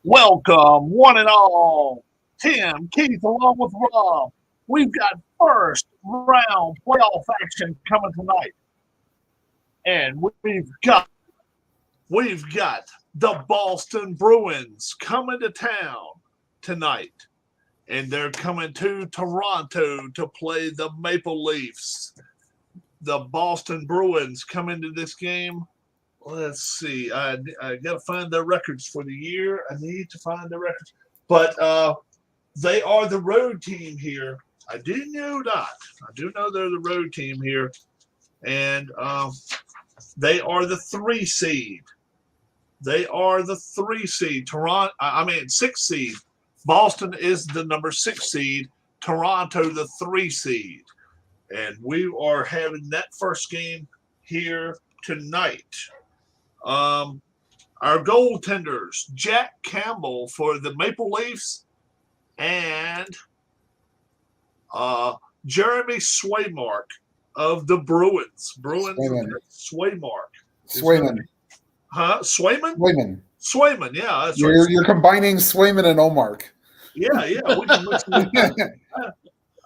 Welcome, one and all. Tim, Keith, along with Rob. We've got first round playoff action coming tonight. And we've got the Boston Bruins coming to town tonight. And they're coming to Toronto to play the Maple Leafs. The Boston Bruins come into this game. Let's see. I got to find their records for the year. I need to find their records. But they are the road team here. I do know that. I do know they're the road team here. And they are the 3 seed. They are the 3 seed. Six seed. Boston is the number 6 seed. Toronto, the 3 seed. And we are having that first game here tonight. Our goaltenders, Jack Campbell for the Maple Leafs and Jeremy Swaymark of the Bruins. Swaymark. Swayman. Huh? Swayman? Swayman. Swayman, yeah. That's You're combining Swayman and Omark. Yeah. We can mix it.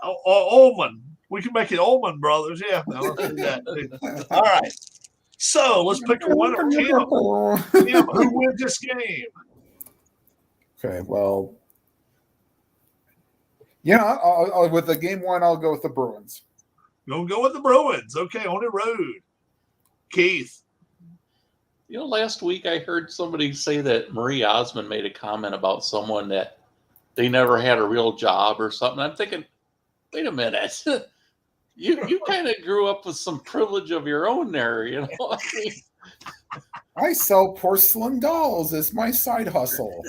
Ullman. We can make it Ullman Brothers. Yeah. No, let's do that. All right. So let's pick a winner. Tim, who wins this game? Okay, well, with the game one, I'll go with the Bruins. You'll go with the Bruins. Okay, on the road. Keith. Last week I heard somebody say that Marie Osmond made a comment about someone that they never had a real job or something. I'm thinking, wait a minute. You kind of grew up with some privilege of your own there, I sell porcelain dolls as my side hustle.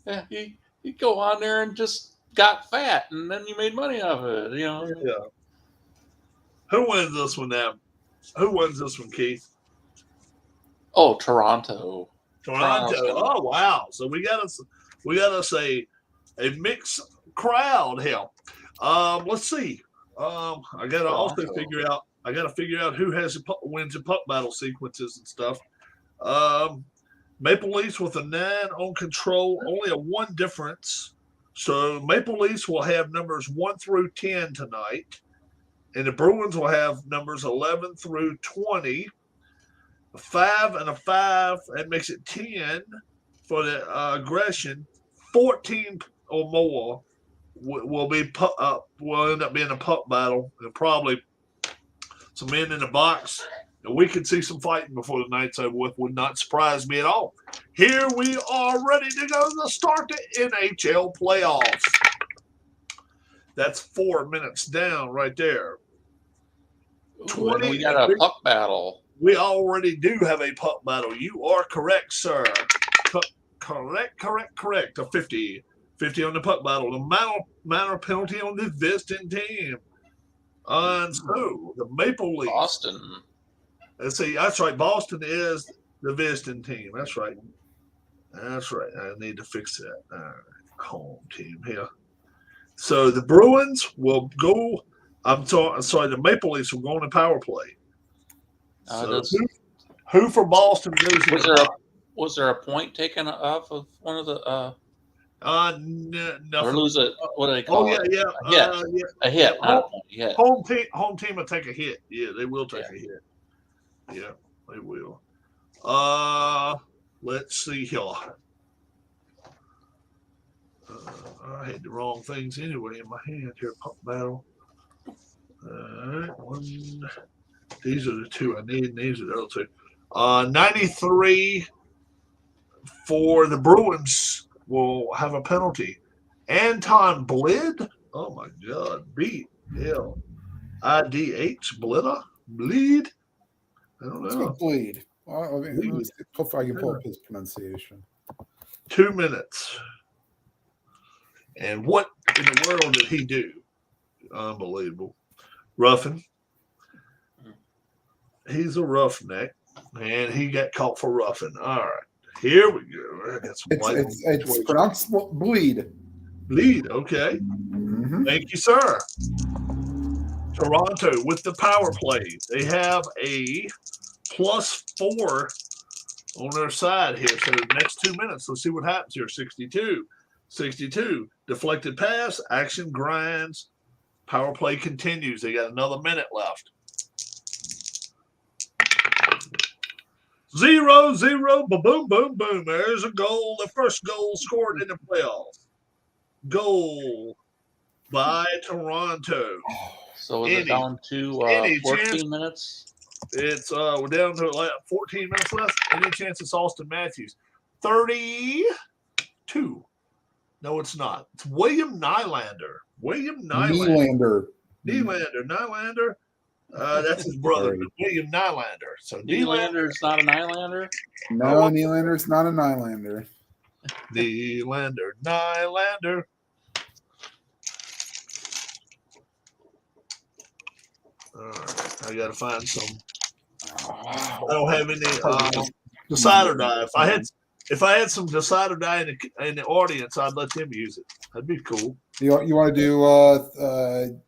Yeah, you go on there and just got fat, and then you made money off it, Yeah. Who wins this one now? Who wins this one, Keith? Oh, Toronto. Oh, wow. So we got us a mixed crowd here. Let's see. I got to also figure out who wins the puck battle sequences and stuff. Maple Leafs with a 9 on control, only a 1 difference. So Maple Leafs will have numbers 1 through 10 tonight, and the Bruins will have numbers 11 through 20. A 5 and a 5, that makes it 10 for the aggression. 14 or more will end up being a puck battle, and probably some men in the box. And we could see some fighting before the night's over with. Would not surprise me at all. Here we are ready to go to start the NHL playoffs. That's 4 minutes down right there. We got a puck battle. We already do have a puck battle. You are correct, sir. Correct. A 50 on the puck battle. The minor penalty on the Viston team. And so the Maple Leafs. Boston. Let's see. That's right. Boston is the Viston team. That's right. I need to fix that. All right. Home team here. So the Bruins will go. The Maple Leafs will go on a power play. So who for Boston goes? Was there a point taken off of one of the? No. Or lose it? What do they call it? A hit. Not a point. Yeah. Home team will take a hit. Yeah, they will take a hit. Yeah, they will. Let's see here. I had the wrong things anyway in my hand here. Puck battle. These are the 2 I need, and these are the other 2. 93 for the Bruins will have a penalty. Anton Blid, oh my God, BLIDH, Bleed? I don't know. Bleed. If I can pull up his pronunciation. 2 minutes. And what in the world did he do? Unbelievable. Roughing. He's a roughneck, and he got caught for roughing. All right, here we go. It's pronounced bleed. Bleed, okay. Mm-hmm. Thank you, sir. Toronto with the power play. They have a +4 on their side here. So the next 2 minutes, let's see what happens here. 62. Deflected pass, action grinds, power play continues. They got another minute left. 0-0, boom, boom, boom. There's a goal. The first goal scored in the playoffs. Goal by Toronto. So is it down to 14 minutes? It's we're down to like 14 minutes left. Any chance it's Austin Matthews? 32. No, it's not. It's William Nylander. Nylander. Nylander. That's his brother, William Nylander. So Nylander's not a Nylander? No, Nylander's not a Nylander. Nylander. All right, I gotta find some. I don't have any decider die. If I had some decider die in the audience, I'd let them use it. That'd be cool. You want to do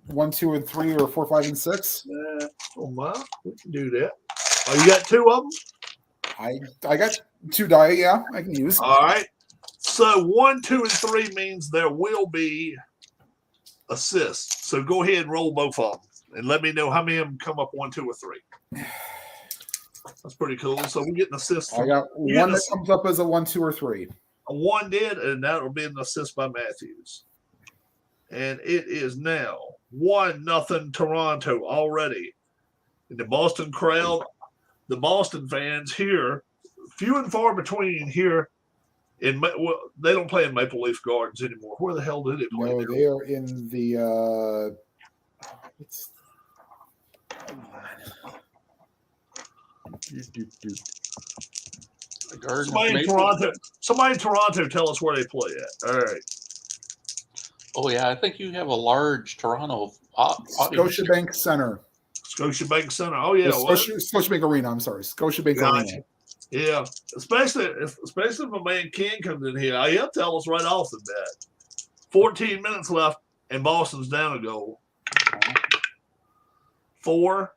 1, 2, and 3, or 4, 5, and 6? Oh my, we can do that. Oh, you got 2 of them? I got 2 die. Yeah, I can use. All right. So 1, 2, and 3 means there will be assists. So go ahead and roll both of them, and let me know how many of them come up 1, 2, or 3. That's pretty cool. So we get an assist. I got one that comes up as a 1, 2, or 3. A 1 did, and that will be an assist by Matthews. And it is now 1-0 Toronto already. In the Boston crowd, the Boston fans here, few and far between here. They don't play in Maple Leaf Gardens anymore. Where the hell do they play? No, they are in the. Somebody in Toronto tell us where they play at. All right. Oh, yeah. I think you have a large Toronto Scotiabank Center. Scotiabank Center. Oh, yeah. Scotiabank Arena. I'm sorry. Scotiabank Arena. Yeah. Especially if a man Ken comes in here. He'll tell us right off the bat. 14 minutes left, and Boston's down a goal. 4.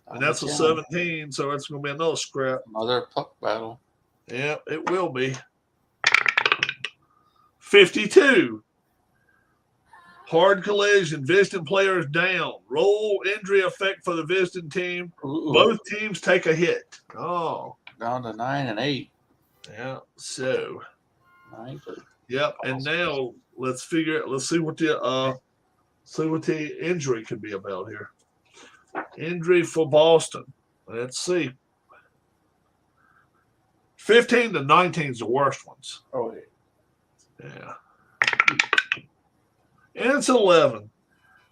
And that's a 17, so it's going to be another scrap. Another puck battle. Yeah, it will be. 52. Hard collision. Visiting players down. Roll injury effect for the visiting team. Ooh. Both teams take a hit. Oh. Down to 9 and 8. Yeah, so. 9. Yep, and now let's see what the injury could be about here. Injury for Boston. Let's see. 15 to 19 is the worst ones. Oh, yeah. And it's 11.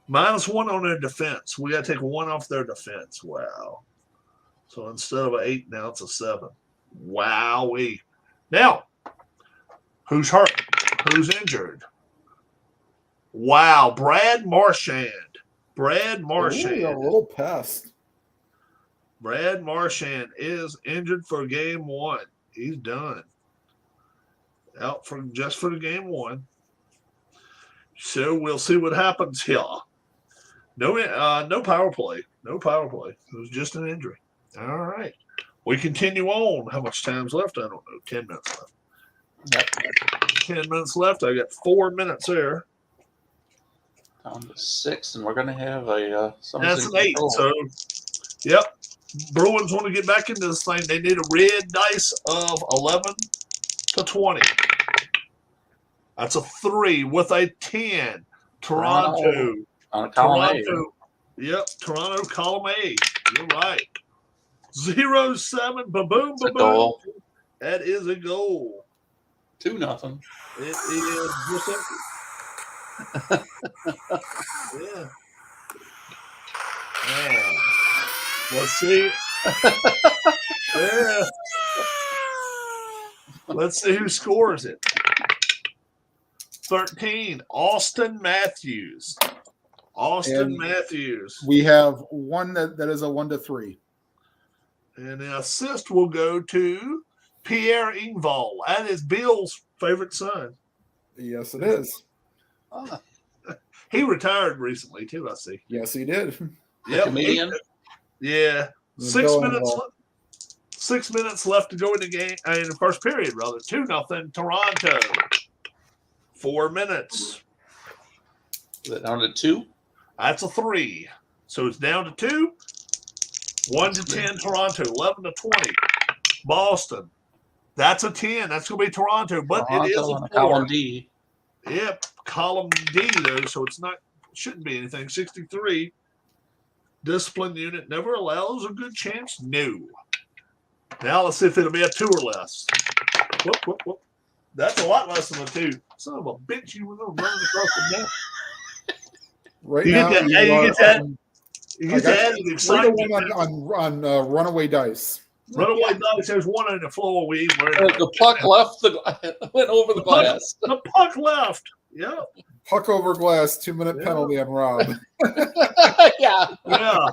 -1 on their defense. We got to take 1 off their defense. Wow. So instead of an 8, now it's a 7. Wowee. Now, who's hurt? Who's injured? Wow. Brad Marchand. Ooh, a little pest. Brad Marchand is injured for game 1. He's done. Out for the game 1. So we'll see what happens here. No power play. No power play. It was just an injury. All right. We continue on. How much time's left? I don't know. 10 minutes left. Yep. 10 minutes left. I got 4 minutes there. Down to 6, and we're going to have a. That's an 8. So, yep. Bruins want to get back into this thing. They need a red dice of 11 to 20. That's a 3 with a 10. Toronto. Toronto. Yep. Toronto, column A. You're right. 0-7. Ba-boom, ba-boom. Goal. That is a goal. 2-0. It is just empty. Yeah. Let's see. Yeah. Let's see who scores it. 13. Austin Matthews. Matthews. We have one that is a 1 to 3. And the assist will go to Pierre Engvall. That is Bill's favorite son. Yes, it is. He retired recently too, I see. Yes, he did. Yep. Comedian. Yeah. The 6 Bill minutes Engvall. left. 6 minutes left to go in the game, in the first period, rather. 2-0 Toronto. 4 minutes. Is it down to 2? That's a 3. So it's down to 2. 1-10 Toronto. 11-20 Boston. That's a 10. That's going to be Toronto, but it is a Toronto 4. on column D. Yep, column D though, so it's not shouldn't be anything. 63. Discipline unit never allows a good chance. No. Now let's see if it'll be a 2 or less. Whoop, whoop, whoop. That's a lot less than a 2. Son of a bitch, you were running across the net. Right You now, get that? you Hey, you are get that? on You I get got to add the 3 to excitement. 1 on Runaway Dice. Runaway dice. There's one on the floor. The puck left went over the glass. The puck left. Yeah. Puck over glass, 2-minute Yeah. penalty on Rob. Yeah. Yeah.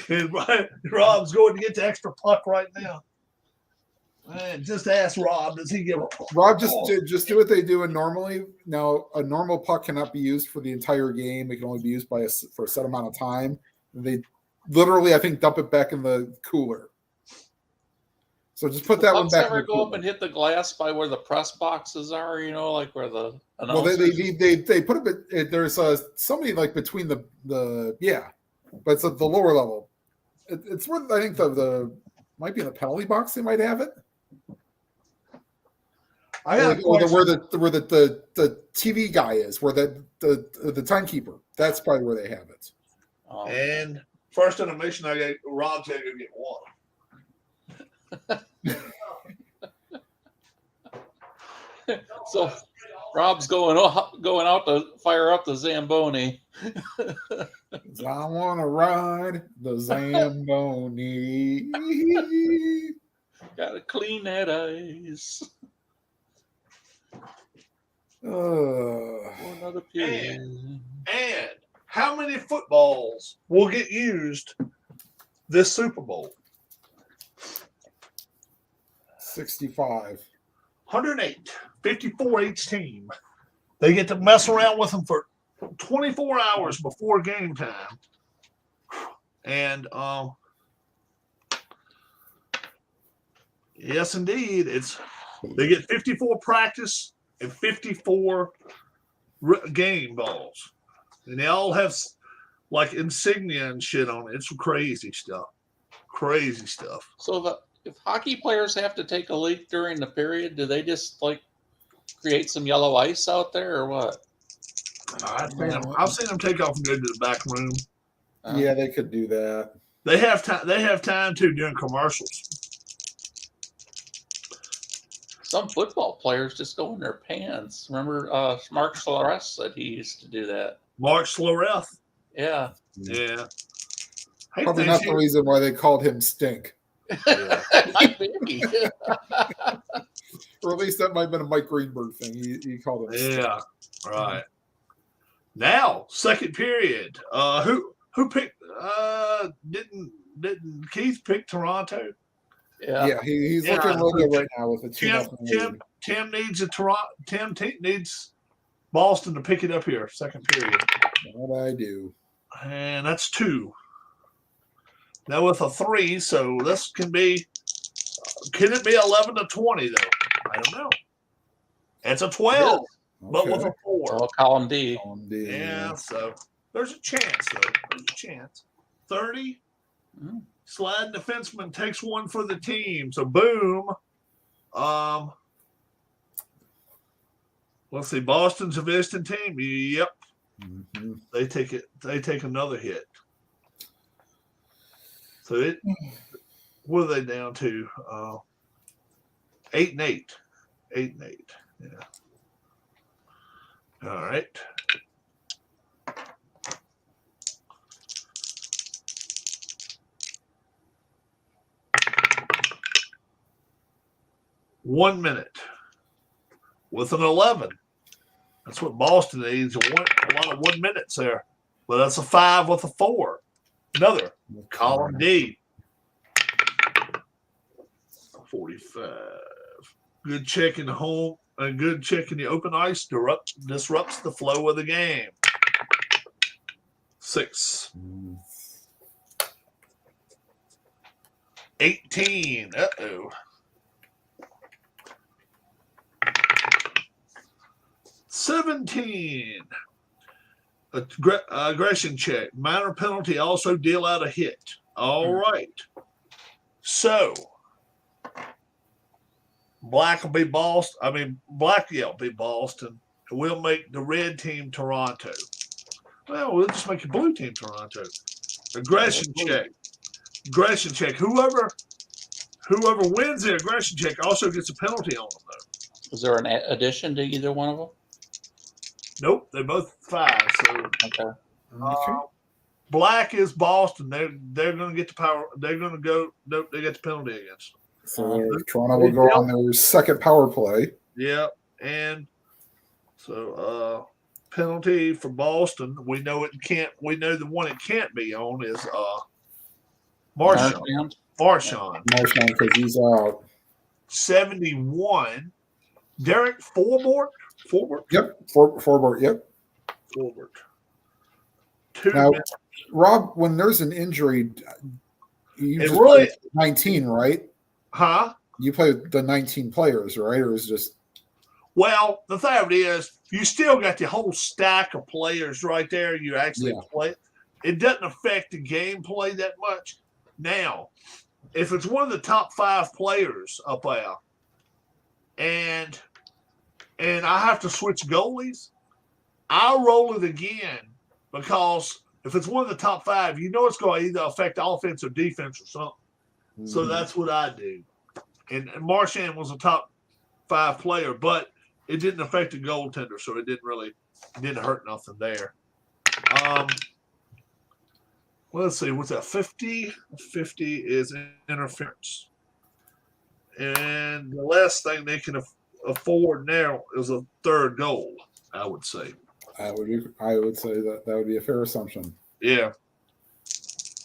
And Rob's going to get the extra puck right now. Man, just ask Rob. Does he give a Rob, just do what they do normally. Now, a normal puck cannot be used for the entire game. It can only be used for a set amount of time. They literally, I think, dump it back in the cooler. So just put that one Pucks back. ever go up and hit the glass by where the press boxes are, like where the Well, they put it. There's somebody like between the but it's at the lower level. It's where I think the might be in the penalty box. They might have it. I got a Or question. where the TV guy is, where the timekeeper. That's probably where they have it. And first intermission, Rob's going to go get water. So Rob's going out to fire up the Zamboni. I want to ride the Zamboni. Gotta clean that ice. Another period. And how many footballs will get used this Super Bowl? 65. 108, 54 each team. They get to mess around with them for 24 hours before game time. And yes, indeed, they get 54 practice and 54 game balls, and they all have like insignia and shit on it. It's crazy stuff. Crazy stuff. So if hockey players have to take a leak during the period, do they just create some yellow ice out there or what? I've seen them take off and go to the back room. Yeah, they could do that. They have time. They have time too during commercials. Some football players just go in their pants. Remember, Mark Sloreth said he used to do that. Mark Sloreth. Yeah. Yeah. Probably not the reason why they called him Stink. Maybe. Or at least that might have been a Mike Greenberg thing. He called him Stink. Yeah. Right. Now, second period. Who picked? Didn't Keith pick Toronto? Yeah. He's looking real good right now with a 2-0 lead. Tim needs Tim needs Boston to pick it up here. Second period. What I do. And that's 2. Now with a 3, so this can it be 11-20 though? I don't know. It's a 12, but with a 4. Oh, column D. Yeah, so there's a chance though. There's a chance. 30. Sliding defenseman takes one for the team. So boom. Let's see. Boston's a visiting team. Yep. Mm-hmm. They take it. They take another hit. So what are they down to? 8-8. 8-8. Yeah. All right. One minute with an 11. That's what Boston needs. A lot of 1 minutes there. But that's a 5 with a 4. Another column D. 45. Good check in the home. A good check in the open ice disrupts the flow of the game. 6. 18. Uh-oh. 17. Aggression check. Minor penalty. Also deal out a hit. All right. So Black will be Boston. Black, will be Boston. We'll make the red team Toronto. Well, we'll just make the blue team Toronto. Aggression check. Aggression check. Whoever wins the aggression check also gets a penalty on them, though. Is there an addition to either one of them? Nope, they're both 5. So Okay. Okay. Black is Boston. They're going to get the power. They're going to go. Nope, they get the penalty against them. So Toronto will go on their second power play. Yeah, and so penalty for Boston. We know it can't. We know the one it can't be on is Marchand. Marchand. Marchand, because he's out. 71. Derek Forbort. Yep. Forbort. Yep. Forbort. 2 Now, minutes. Rob, when there's an injury, you It just really- play 19, right? Huh? You play the 19 players, right? Or is it just Well, the thing of it is, you still got the whole stack of players right there. You actually play. It doesn't affect the gameplay that much. Now, if it's one of the top 5 players up there, and I have to switch goalies, I'll roll it again because if it's one of the top 5, you know it's going to either affect offense or defense or something. So that's what I do. And Marchand was a top 5 player, but it didn't affect the goaltender, so it didn't hurt nothing there. Well, let's see, what's that? 50? 50 is interference. And the last thing they can afford now is a third goal, I would say. I would say that would be a fair assumption. Yeah.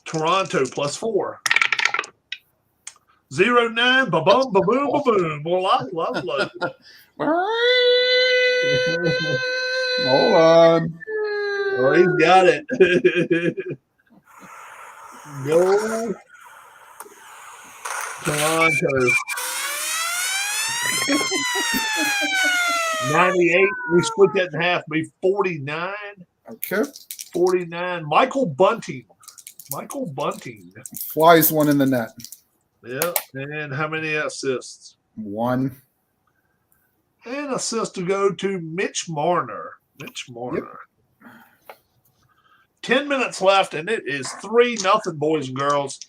Toronto +4. 0-9, ba-bum, ba-boom, ba-boom. Well, Hold on. oh, he's got it. Go Toronto. 98. We split that in half. Be 49. Okay. 49. Michael Bunting. Flies one in the net. Yeah. And how many assists? 1. And assist to go to Mitch Marner. Yep. 10 minutes left, and it is 3-0, boys and girls.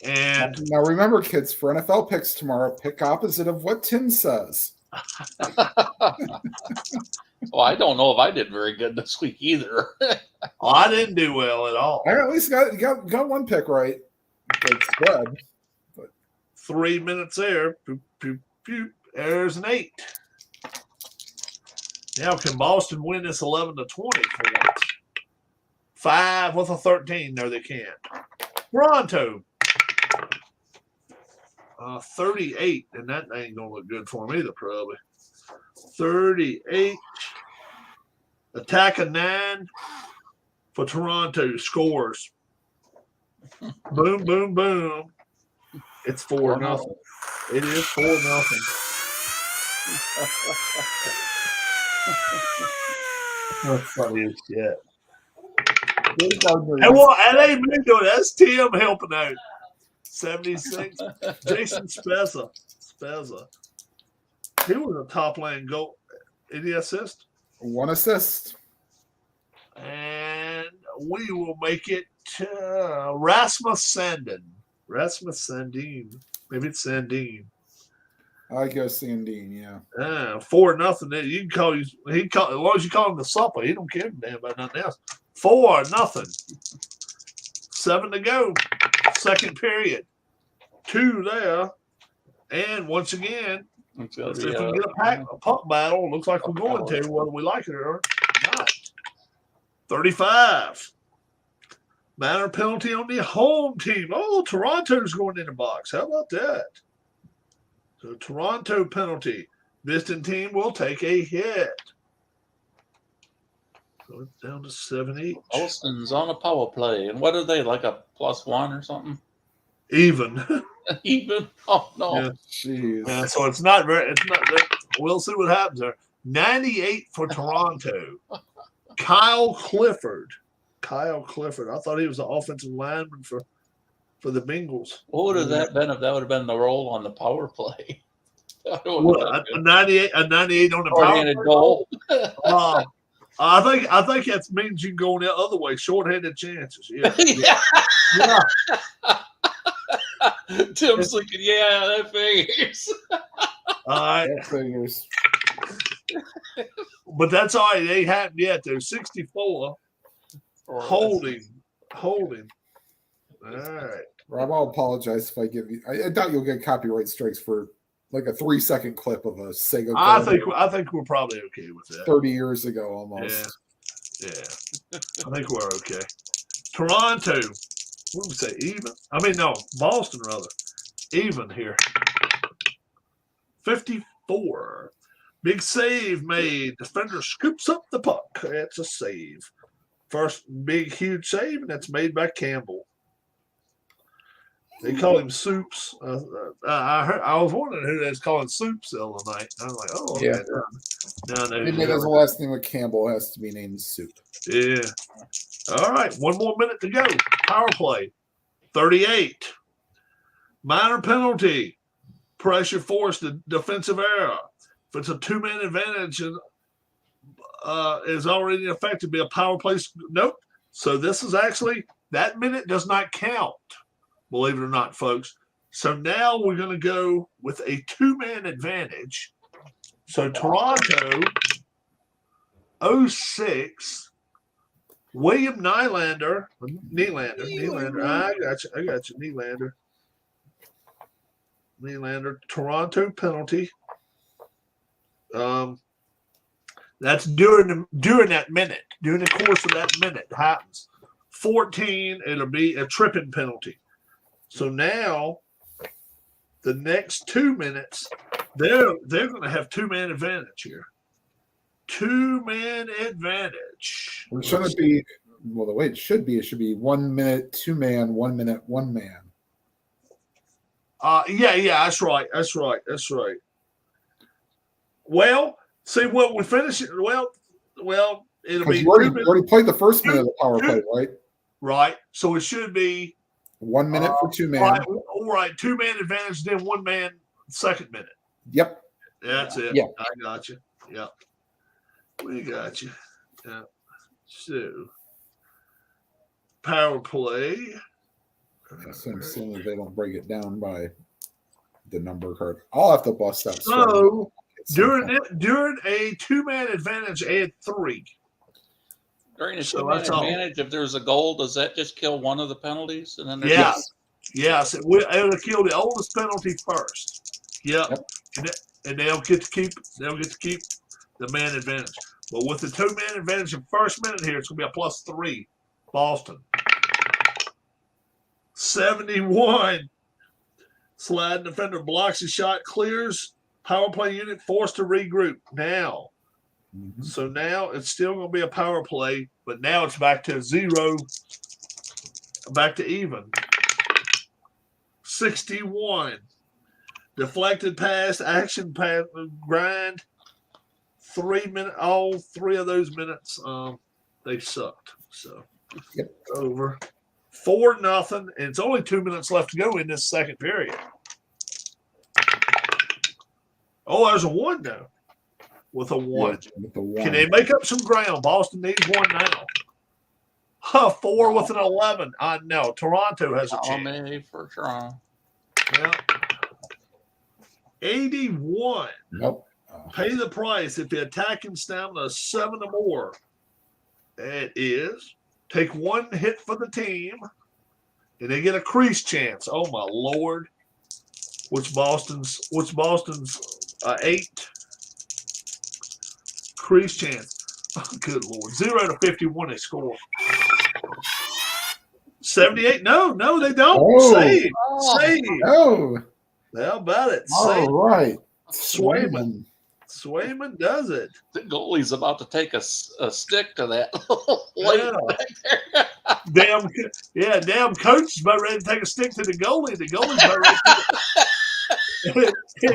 And now remember, kids, for NFL picks tomorrow, pick opposite of what Tim says. Well, I don't know if I did very good this week either. I didn't do well at all. I at least got one pick right. Good spread. 3 minutes there. Poop, poop, poop. There's an 8. Now, can Boston win this 11-20 for once? 5 with a 13. No, they can't. Toronto. 38, and that ain't going to look good for them either, probably. 38. Attack of 9 for Toronto. Scores. Boom, boom, boom. It's 4-0. It is 4-0. That's funny as shit. And ain't me doing it. That's Tim helping out. 76. Jason Spezza. He was a top line goal. Any assist? 1 assist. And we will make it Rasmus Sandin. Maybe it's Sandin. I go Sandine, yeah. 4-0. You can call as long as you call him the supper, he don't care a damn about nothing else. 4-0. 7 to go. Second period. 2 there. And once again, if we get a puck battle, looks like we're going to, whether we like it or not. 35. Minor penalty on the home team. Oh, Toronto's going in the box. How about that? So Toronto penalty. Distant team will take a hit. So it's down to 7 each. Boston's on a power play. And what are they, like a +1 or something? Even. Even? Oh no. Yeah. Jeez. Yeah, so it's not very. It's not. We'll see what happens there. 98 for Toronto. Kyle Clifford. Kyle Clifford. I thought he was the offensive lineman for the Bengals. What would have that been if that would have been the role on the power play? That would have What, been a 98 on the power short-handed play? goal. I think that means you can go the other way. Short-handed chances. Yeah. Yeah. Yeah. Tim's thinking, yeah, that figures. All right. That figures. But that's all right. They haven't yet. They're 64. Holding. All right. Rob, I'll apologize if I give you. I doubt you'll get copyright strikes for like a 3-second clip of a Sega. I Gold think we're probably okay with that. 30 years ago almost. Yeah. I think we're okay. Toronto. What did we say? Even? I mean, no. Boston, rather. Even here. 54. Big save made. Defender scoops up the puck. That's a save. First big, huge save, and that's made by Campbell. They call him Soups. I was wondering who they was calling Soups the other night. I was like, oh, okay. Yeah. Now I know Maybe that's the last name with Campbell has to be named Soup. Yeah. All right. One more minute to go. Power play. 38. Minor penalty. Pressure forced. Defensive error. If it's a two-man advantage and is already in effect to be a power play. Nope. So this is actually, that minute does not count. Believe it or not, folks. So now we're going to go with a two-man advantage. So Toronto, 06, William Nylander. I got you, Nylander, Toronto penalty. That's during that minute, during the course of that minute happens. 14, it'll be a tripping penalty. So now, the next 2 minutes, they're going to have two-man advantage here. Two-man advantage. Or shouldn't it be? Well, the way it should be 1 minute, 2-man, 1 minute, 1 man. Yeah, that's right. Well, see, what we finish it. Well, it'll be. You already played the first minute of the power play, right? Right. So it should be 1 minute for 2-man. Right, all right, two-man advantage, then 1 man second minute. Yep. That's it. Yeah. I got you. Yep. We got you. Yeah. So, power play. As soon as they don't break it down by the number card, I'll have to bust out. So, during a two-man advantage, add 3. During a two-man advantage, if there's a goal, does that just kill one of the penalties? And then Yes. It'll kill the oldest penalty first. Yep. And they'll get to keep the man advantage. But with the two-man advantage in first minute here, it's gonna be a +3. Boston. 71. Sliding defender blocks a shot, clears. Power play unit forced to regroup. Now. Mm-hmm. So now it's still going to be a power play, but now it's back to 0, back to even. 61. Deflected pass, action pass, grind. 3 minutes, all 3 of those minutes, they sucked. So over. 4-0, and it's only 2 minutes left to go in this second period. Oh, there's a 1 though. With a 1. Yeah, with the 1. Can they make up some ground? Boston needs 1 now. 4 with an 11. No, Toronto has a chance. Maybe for Toronto. Yeah. 81. Nope. Pay the price if the attacking stamina is 7 or more. It is. Take 1 hit for the team, and they get a crease chance. Oh my Lord! Which Boston's 8 crease chance. Oh, good Lord! 0 to 51 they score. 78. No, they don't. Oh. Save. Oh, How about it? all Save. right. Swayman. Swayman does it. The goalie's about to take a stick to that light Yeah. back there. Damn coach is about ready to take a stick to the goalie. The goalie's about ready to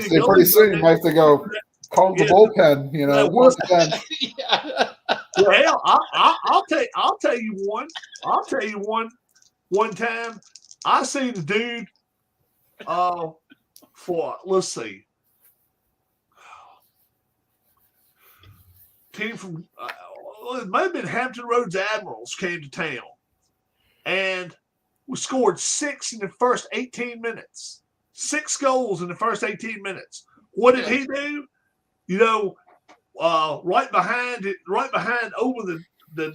See, pretty soon you might have to go call the bullpen. You know, once again. Yeah. Well, hell, I'll tell you one. I'll tell you one. One time, I seen the dude. Let's see, team from it might have been Hampton Roads Admirals came to town, and we scored 6 in the first 18 minutes. 6 goals in the first 18 minutes. What did he do? You know, right behind over the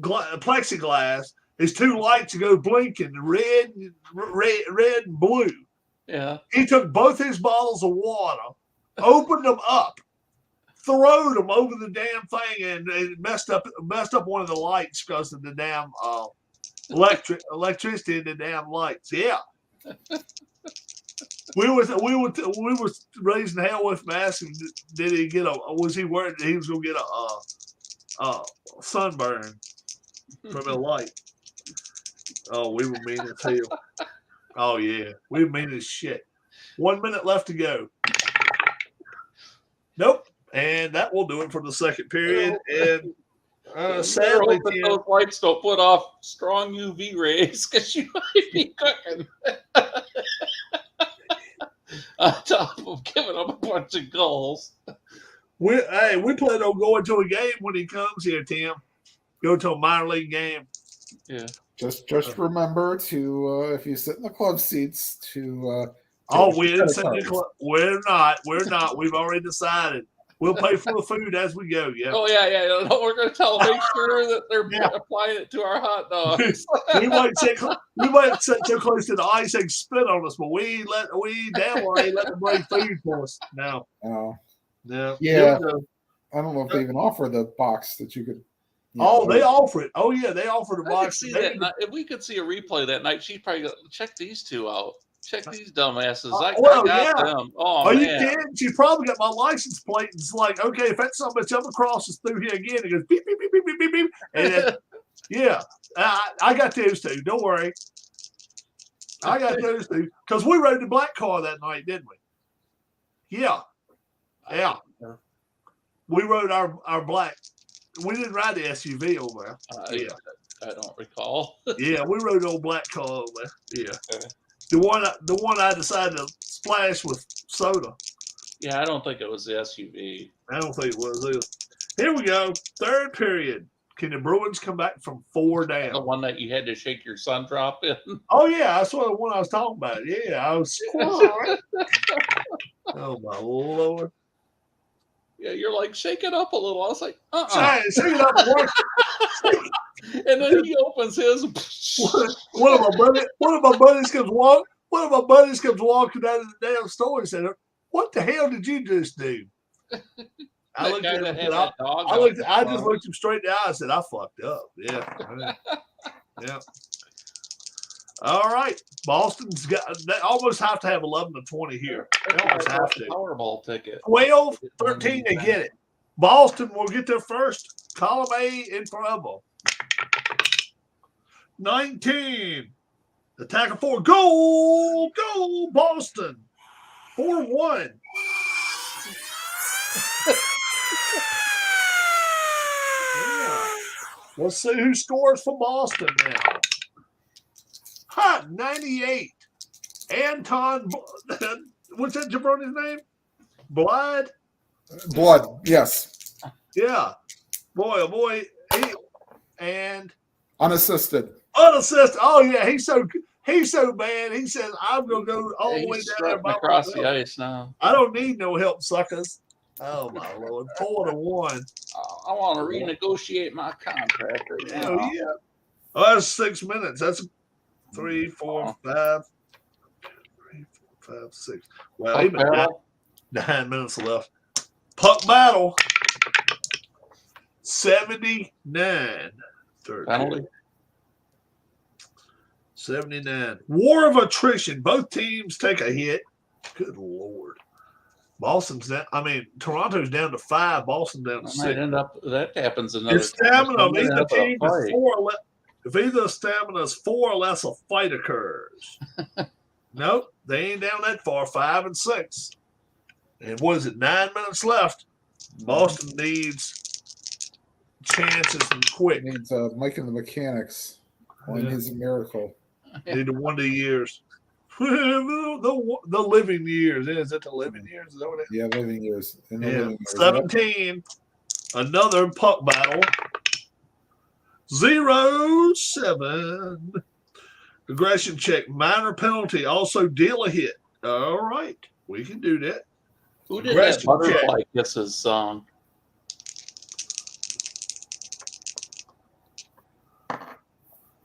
plexiglass is 2 lights that go blinking, red and blue. Yeah. He took both his bottles of water, opened them up, throwed them over the damn thing, and it messed up one of the lights because of the damn electricity in the damn lights. Yeah. We was raising hell with mask. Did he get was he worried that he was gonna get a sunburn from the light? Oh, we were mean as hell. Oh yeah, we were mean as shit. 1 minute left to go. Nope, and that will do it for the second period. And sadly, Tim, those lights don't put off strong UV rays because you might be cooking. On top of giving up a bunch of goals. We plan on going to a game when he comes here, Tim. Go to a minor league game. Yeah. Just remember to if you sit in the club seats to. We didn't sit in the club. We're not. We've already decided. We'll pay for the food as we go. Yeah. Oh yeah. No, we're going to tell them, make sure that they're applying it to our hot dogs. we might sit so close to the ice they can spit on us, but we damn well ain't let them bring food for us now. Oh. No. Yeah. I don't know if they even offer the box that you could. They offer it. Oh yeah, they offer the box. See that if we could see a replay that night, she'd probably go, check these two out. Check these dumbasses. I got them. Oh, are man. you kidding? She probably got my license plate. It's like, okay, if that somebody ever crosses through here again, it goes beep, beep, beep, beep, beep, beep, beep. And then, yeah, I got those two. Don't worry. I got those two. Because we rode the black car that night, didn't we? Yeah. Yeah. We rode our black. We didn't ride the SUV over there. I don't recall. Yeah, we rode the old black car over there. Yeah. The one I decided to splash with soda. Yeah, I don't think it was the SUV. I don't think it was either. Here we go. Third period. Can the Bruins come back from 4 down? The one that you had to shake your sun drop in. Oh yeah, that's what the one I was talking about. Yeah, I was. Oh my Lord. Yeah, you're like, shake it up a little. I was like, Shake it up more. And then he opens his. One of my buddies comes walking out of the damn store and said, "What the hell did you just do?" I looked at him. I just looked him straight in the eye and said, "I fucked up." Yeah. Yeah. All right, Boston's got. They almost have to have 11-20 here. They almost have to. Powerball ticket. 12-13 to get it. Boston will get their first column A in forever. 19. Attack 4. Goal, Boston. 4-1. Yeah. Let's see who scores for Boston now. 98. Anton, what's that jabroni's name? Blood, yes. Yeah. Boy, oh boy. And unassisted. Oh yeah, he's so bad. He says, I'm gonna go all the way down there across the ice now. I don't need no help, suckers. Oh my Lord. 4-1. I want to renegotiate my contract right now. Oh yeah. Oh, that's 6 minutes. That's 3, 4, 5. 3, 4, 5, 6. Well, even 9 minutes left. Puck battle. 79. Penalty. 79. War of attrition. Both teams take a hit. Good Lord. Boston's down. I mean, Toronto's down to 5. Boston down to That 6. might end up. That happens another. If stamina of Might end either up in a team is fight. 4 or less, if either stamina is 4 or less, a fight occurs. Nope, they ain't down that far. 5 and 6. And what is it? 9 minutes left. Boston needs chances and quick. Needs Mike and the Mechanics. Only Yeah. needs a miracle. Need the wonder years. the living years. Is it the living years? Is that what it is? Yeah, living years. In the Yeah. living years. 17. Another puck battle. 0-7. Aggression check. Minor penalty. Also deal a hit. All right. We can do that. Who did that Aggression Butterfly Kisses song?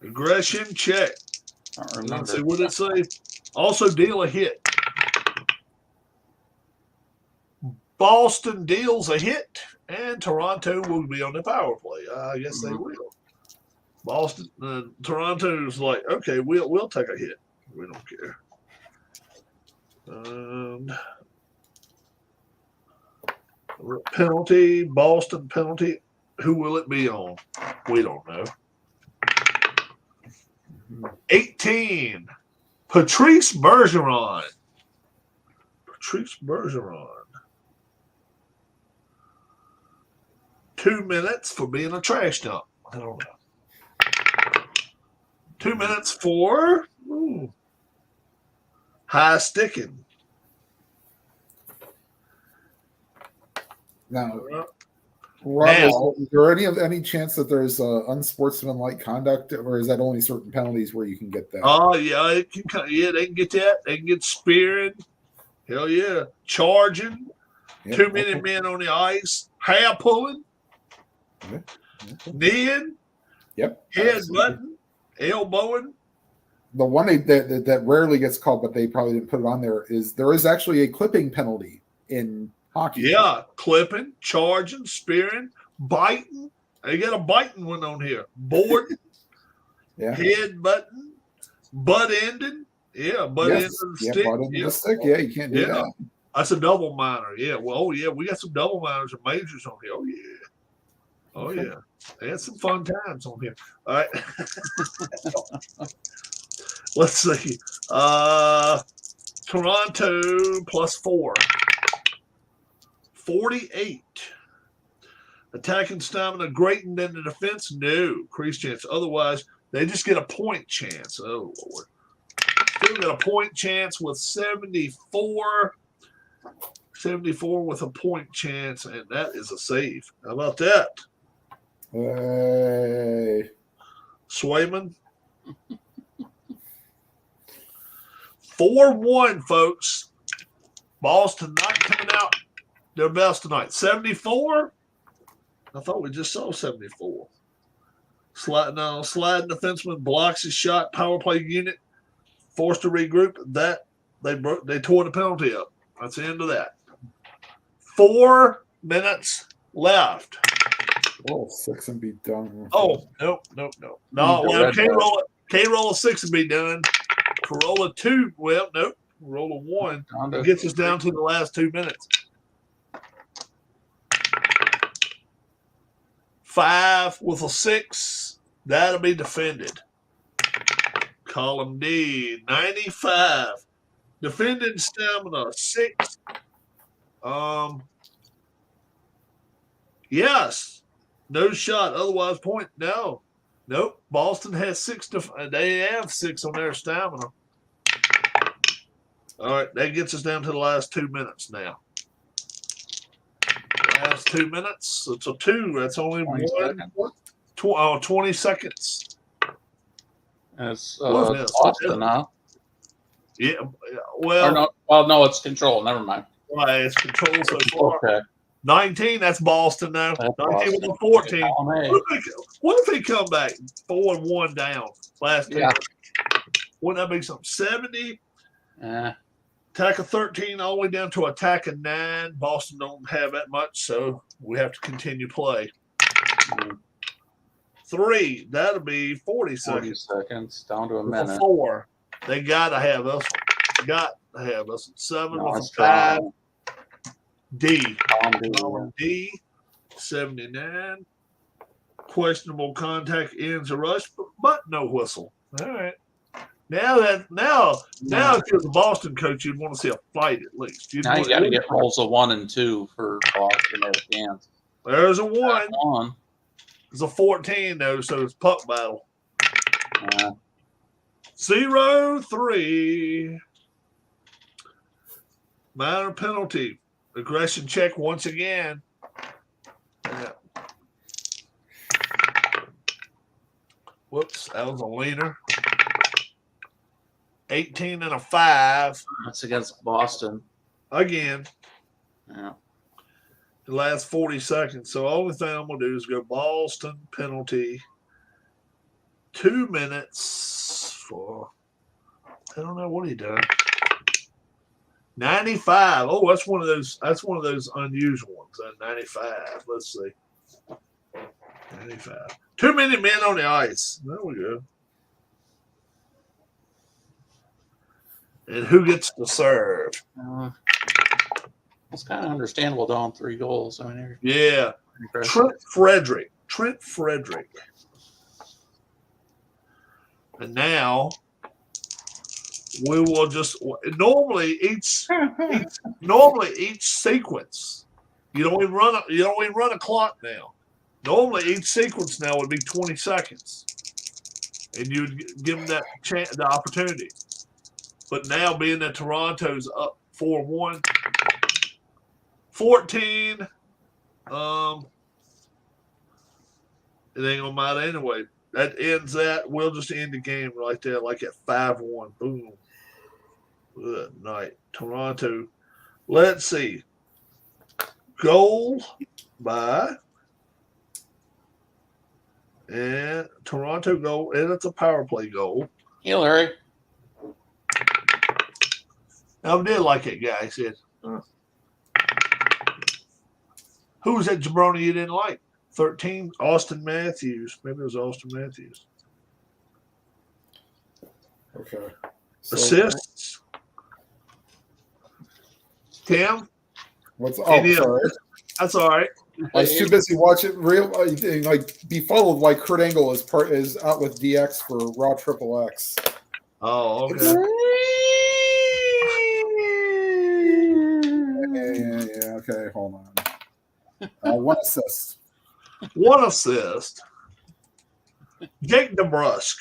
Aggression check. I don't Let's remember. see what it say. Also deal a hit. Boston deals a hit, and Toronto will be on the power play. I guess they will. Boston, Toronto's like, okay, we'll take a hit. We don't care. Penalty, Boston penalty. Who will it be on? We don't know. 18. Patrice Bergeron. Patrice Bergeron. 2 minutes for being a trash dump. I don't know. 2 minutes for high sticking. Now, Rob, is there any chance that there's unsportsmanlike conduct, or is that only certain penalties where you can get that? Oh yeah, it can. Yeah, they can get that. They can get spearing. Hell yeah, charging. Yep, Too many okay. men on the ice. Hair pulling. Okay. Kneeing. Yep. Head button. Elbowing. The one that rarely gets called, but they probably didn't put it on there, is there is actually a clipping penalty in hockey. Yeah, clipping, charging, spearing, biting. They got a biting one on here. Boarding. Yeah. Head button. Butt ending. Yeah, butt Yes. end of the Yeah, stick. butt end of Yeah. the stick. Yeah, you can't do Yeah. that. That's a double minor. Yeah. Well, oh yeah, we got some double minors and majors on here. Oh yeah. Oh Okay. yeah. They had some fun times on here. All right. Let's see. Toronto +4. 48. Attacking stamina greater than the defense? No. Increased chance. Otherwise, they just get a point chance. Oh Lord. Still got a point chance with 74. 74 with a point chance, and that is a save. How about that? Hey. Swayman. 4-1, folks. Boston not coming out their best tonight. 74? I thought we just saw 74. Sliding defenseman blocks his shot. Power play unit forced to regroup. That they tore the penalty up. That's the end of that. 4 minutes left. Oh, 6 and be done. Oh, nope. No, well, K-roll of 6 would be done. Corolla 2, well, nope. Corolla 1 gets us down to the last 2 minutes. 5 with a 6, that'll be defended. Column D, 95. Defended stamina, 6. Yes. No shot, otherwise point. No. Nope. Boston has 6. They have 6 on their stamina. All right, that gets us down to the last 2 minutes now. Last 2 minutes. It's a 2. That's only 20 seconds. It's Well, Boston, huh? Yeah. Well, no, it's Control. Never mind. right, it's control so far. Okay. 19, that's Boston now. That's 19 with Boston. a 14. Column A. What if they come back 4-1 down last 2 Yeah. minutes? Wouldn't that be something? 70, Eh, attack of 13, all the way down to attack of 9. Boston don't have that much, so we have to continue play. 3, that'll be 40 40 seconds. seconds. Down to a With a minute. 4, they got to have us. Got to have us. 7 No, with a it's 5. down. D. Column D. D. 79. Questionable contact ends a rush, but no whistle. All right. Now if you're the Boston coach, you'd want to see a fight at least. Now you got to get rolls of 1 and 2 for Boston or Kansas. There's a 1. 1. It's a 14 though, so it's puck battle. 0-3. Minor penalty. Aggression check once again. Yeah. Whoops, that was a leaner. 18 and a 5. That's against Boston. Again. Yeah. The last 40 seconds. So only thing I'm gonna do is go Boston penalty. 2 minutes for I don't know what he done. 95. Oh, that's one of those unusual ones. 95. Let's see. 95. Too many men on the ice. There we go. And who gets to serve? It's kind of understandable down 3 goals. I mean, Yeah. Trent Frederick. And now we will just normally each sequence. You don't even run a clock now. Normally each sequence now would be 20 seconds. And you'd give them that the opportunity. But now being that Toronto's up 4-1, 14, it ain't gonna matter anyway. That ends that. We'll just end the game right there, like at 5-1. Boom. Good night. Toronto. Let's see. Goal by and Toronto goal, and it's a power play goal. Hey, Larry. I did like it, guy. He said, who was that jabroni you didn't like? 13, Austin Matthews. Maybe it was Austin Matthews. Okay. So, Assists. Tim? Sorry. That's all right. I was too busy watching be followed like Kurt Angle is out with DX for Raw Triple X. Oh, okay. Yeah. Okay, hold on. 1 assist. 1 assist. Jake DeBrusk.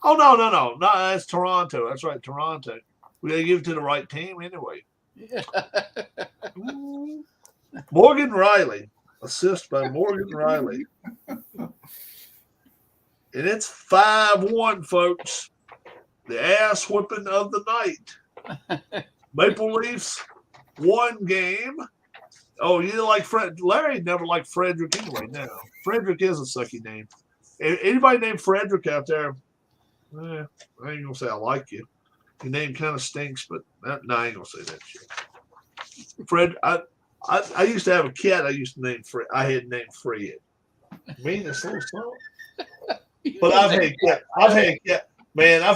Oh, no. That's Toronto. That's right, Toronto. We got to give it to the right team anyway. Morgan Riley. Assist by Morgan Riley. And it's 5-1, folks. The ass whipping of the night. Maple Leafs, 1 game. Oh, you like Fred? Larry never liked Frederick anyway. No, Frederick is a sucky name. Anybody named Frederick out there? I ain't gonna say I like you. Your name kind of stinks, but I ain't gonna say that shit. Fred, I used to have a cat. I used to name Fred. I had named Fred. Meanest little son. But I've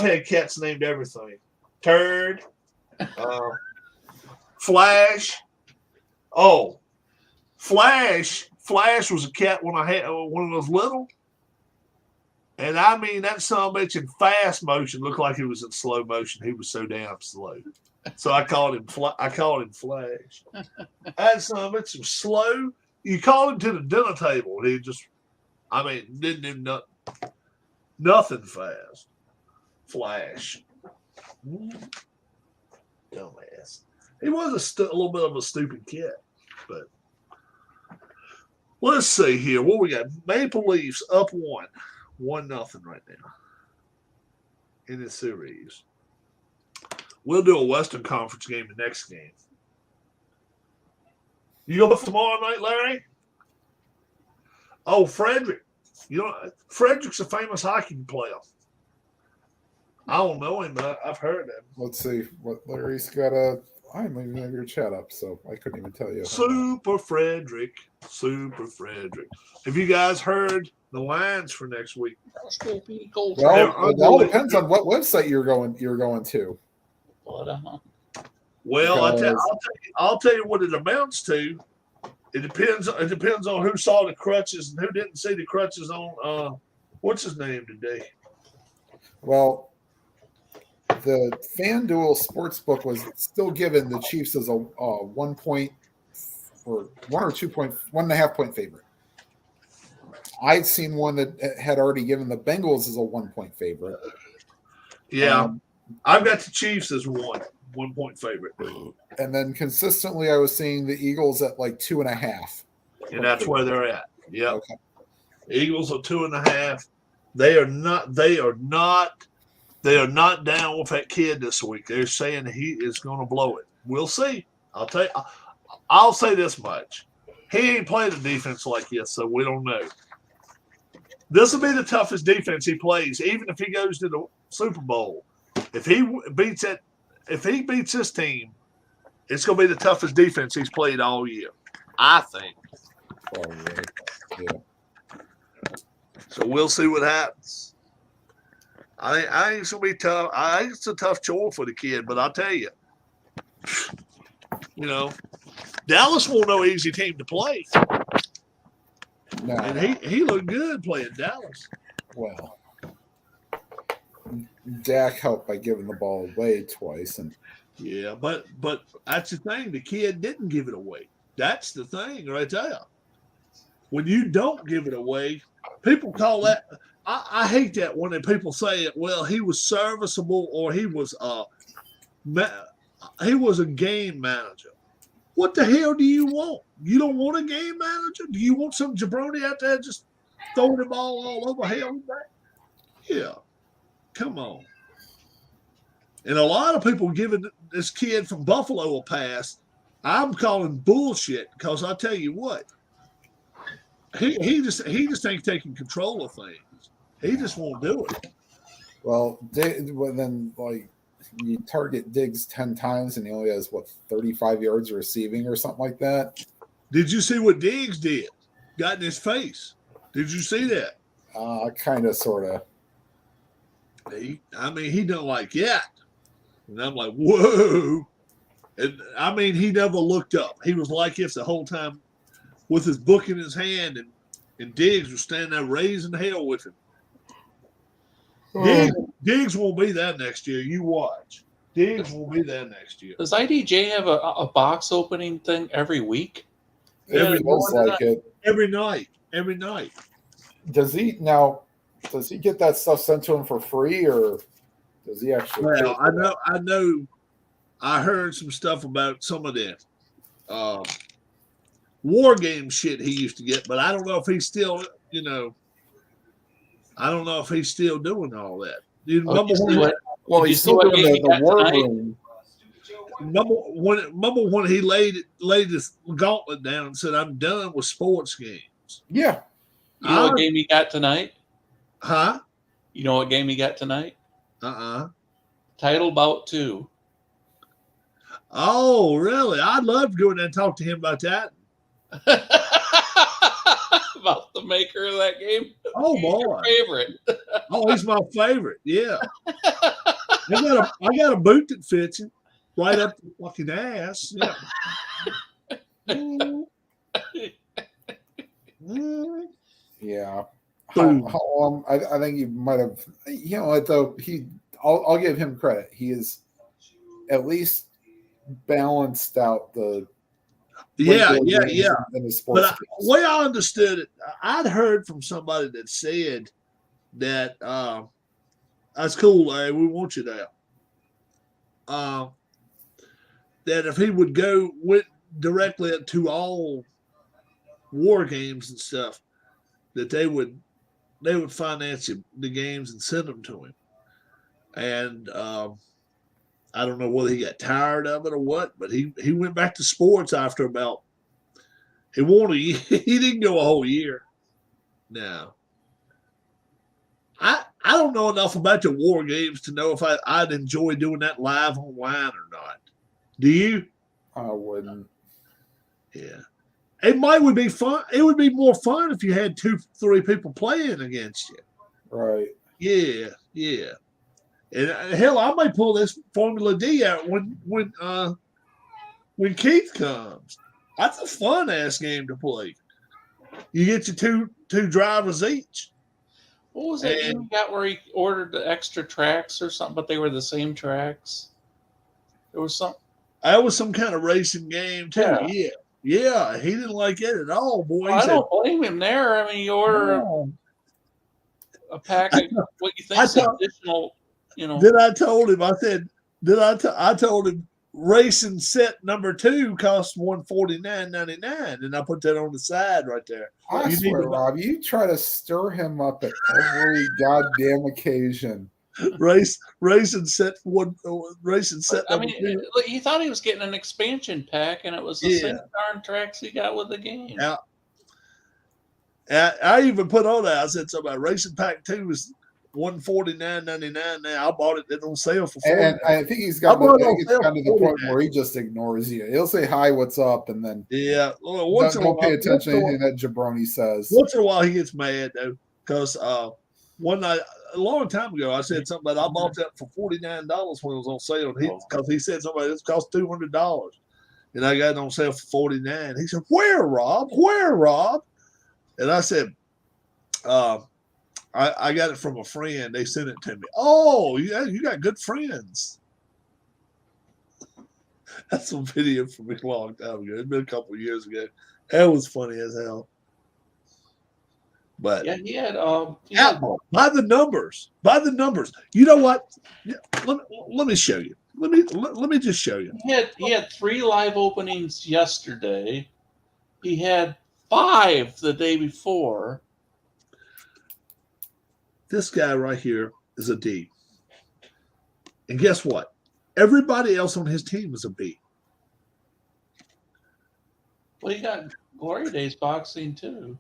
had cats named everything. Turd, Flash. Oh, Flash was a cat when I was little. And I mean, that son of a bitch in fast motion looked like he was in slow motion. He was so damn slow. So I called him Flash. That son of a bitch was slow. You called him to the dinner table. He just, didn't do nothing fast. Flash. Dumbass. He was a little bit of a stupid kid, but let's see here. What we got? Maple Leafs up 1-0 right now in this series. We'll do a Western Conference game the next game. You go tomorrow night, Larry? Oh, Frederick. Frederick's a famous hockey player. I don't know him, but I've heard him. Let's see what Larry's got. I didn't even have your chat up, so I couldn't even tell you. Super Frederick. Have you guys heard the lines for next week? Well, it all depends on what website you're going to. Well, Because- I'll tell you what it amounts to. It depends. It depends on who saw the crutches and who didn't see the crutches on. What's his name today? Well, the FanDuel Sportsbook was still giving the Chiefs as a 1 point or 1 or 2 point, 1.5 point favorite. I'd seen one that had already given the Bengals as a 1 point favorite. Yeah, I've got the Chiefs as 1 point favorite, And then consistently, I was seeing the Eagles at like 2.5. and that's where they're at. Yeah, Okay. Eagles are 2.5. They are not. They are not down with that kid this week. They're saying he is going to blow it. We'll see. I'll say this much: he ain't played a defense like this, so we don't know. This will be the toughest defense he plays, even if he goes to the Super Bowl. If he beats this team, it's going to be the toughest defense he's played all year, I think. Probably. Yeah. So we'll see what happens. I think it's going to be tough. I think it's a tough chore for the kid, but I'll tell you, Dallas won't no easy team to play. No. And he looked good playing Dallas. Well, Dak helped by giving the ball away twice, and Yeah, but that's the thing. The kid didn't give it away. That's the thing right there. When you don't give it away, people call that. I hate that when people say it. Well, he was serviceable, or he was a game manager. What the hell do you want? You don't want a game manager? Do you want some jabroni out there just throwing the ball all over hell? Yeah, come on. And a lot of people giving this kid from Buffalo a pass. I'm calling bullshit because I tell you what, he just ain't taking control of things. He just won't do it. well, then like you target Diggs 10 times and he only has 35 yards receiving or something like that. Did you see what Diggs did? Got in his face. Did you see that? Kind of, sort of. He done like that. And I'm like, whoa. And he never looked up. He was like this the whole time with his book in his hand, and Diggs was standing there raising hell with him. Diggs won't be that next year. You watch. Diggs will be there next year. Does IDJ have a box opening thing every week? It looks like it. Every night. Does he get that stuff sent to him for free, or does he actually? Well, I know. I heard some stuff about some of that war game shit he used to get, but I don't know if he's still, I don't know if he's still doing all that. Well, he's still doing the war room. Remember when he laid his gauntlet down and said, "I'm done with sports games." Yeah. You know what game he got tonight? Huh? You know what game he got tonight? Title Bout 2. Oh, really? I'd love to go in there and talk to him about that. About the maker of that game. Oh, He's boy. your favorite. Oh, he's my favorite. Yeah. I got a boot that fits him right up the fucking ass. Yeah. Yeah. Boom. I think he might have. You know what though? I'll give him credit. He is at least balanced out the. Yeah. In the sports But the way I understood it, I'd heard from somebody that said that that's cool, Larry. We want you there. That if he would went directly to all war games and stuff, that they would finance the games and send them to him. And I don't know whether he got tired of it or what, but he went back to sports after about. He won a year. He didn't go a whole year. No. I don't know enough about the war games to know if I'd enjoy doing that live online or not. Do you? I wouldn't. Yeah. It would be fun. It would be more fun if you had 2-3 people playing against you. Right. Yeah. And hell, I might pull this Formula D out when when Keith comes. That's a fun ass game to play. You get your two drivers each. What was that game he got where he ordered the extra tracks or something, but they were the same tracks? There was some. That was some kind of racing game too. Yeah. Yeah. He didn't like it at all, boy. Well, I don't blame him there. I mean, you order a package. What you think is additional? You know. Then I told him. I said. I told him racing set number 2 costs $149.99, and I put that on the side right there. I swear, Rob, you try to stir him up at every goddamn occasion. Racing set one. Racing set. I mean, he thought he was getting an expansion pack, and it was the same darn tracks he got with the game. Yeah. I even put on that. I said something about Racing Pack 2 is $149.99 now. I bought it on sale for $40. And I think he's got to the point where he just ignores you. He'll say hi, what's up, and then don't pay attention to anything that Jabroni says. Once in a while he gets mad though, because one night a long time ago I said something about I bought that for $49 when it was on sale, because he said somebody this cost $200, and I got it on sale for $49. He said, "Where, Rob? Where, Rob?" And I said, I got it from a friend. They sent it to me. Oh, yeah, you got good friends. That's a video from me a long time ago. It's been a couple of years ago. That was funny as hell. But yeah, he had by the numbers. By the numbers. You know what? Let me show you. Let me just show you. He had 3 live openings yesterday. He had 5 the day before. This guy right here is a D. And guess what? Everybody else on his team is a B. Well, you got Glory Days boxing too.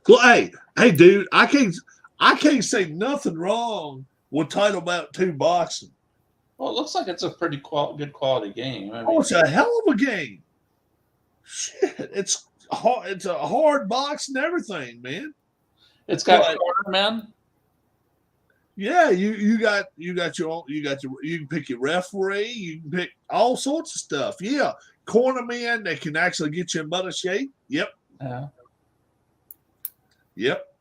Hey, dude, I can't say nothing wrong with Title Bout 2 boxing. Well, it looks like it's a pretty good quality game. I mean, it's a hell of a game. Shit, it's hard. It's a hard box and everything, man. It's got cornermen. Yeah, you can pick your referee, you can pick all sorts of stuff. Yeah, cornermen that can actually get you in better shape. Yep. Yeah. Yep.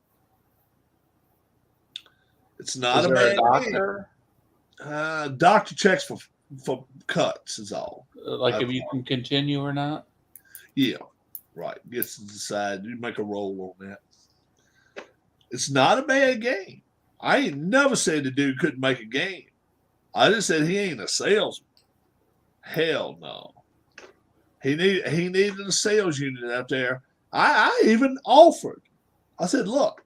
It's not a bad doctor. Doctor checks for cuts is all. Like if you can continue or not. Yeah, right. Gets to decide. You make a roll on that. It's not a bad game. I ain't never said the dude couldn't make a game. I just said he ain't a salesman. Hell no. He needed a sales unit out there. I even offered. I said, look,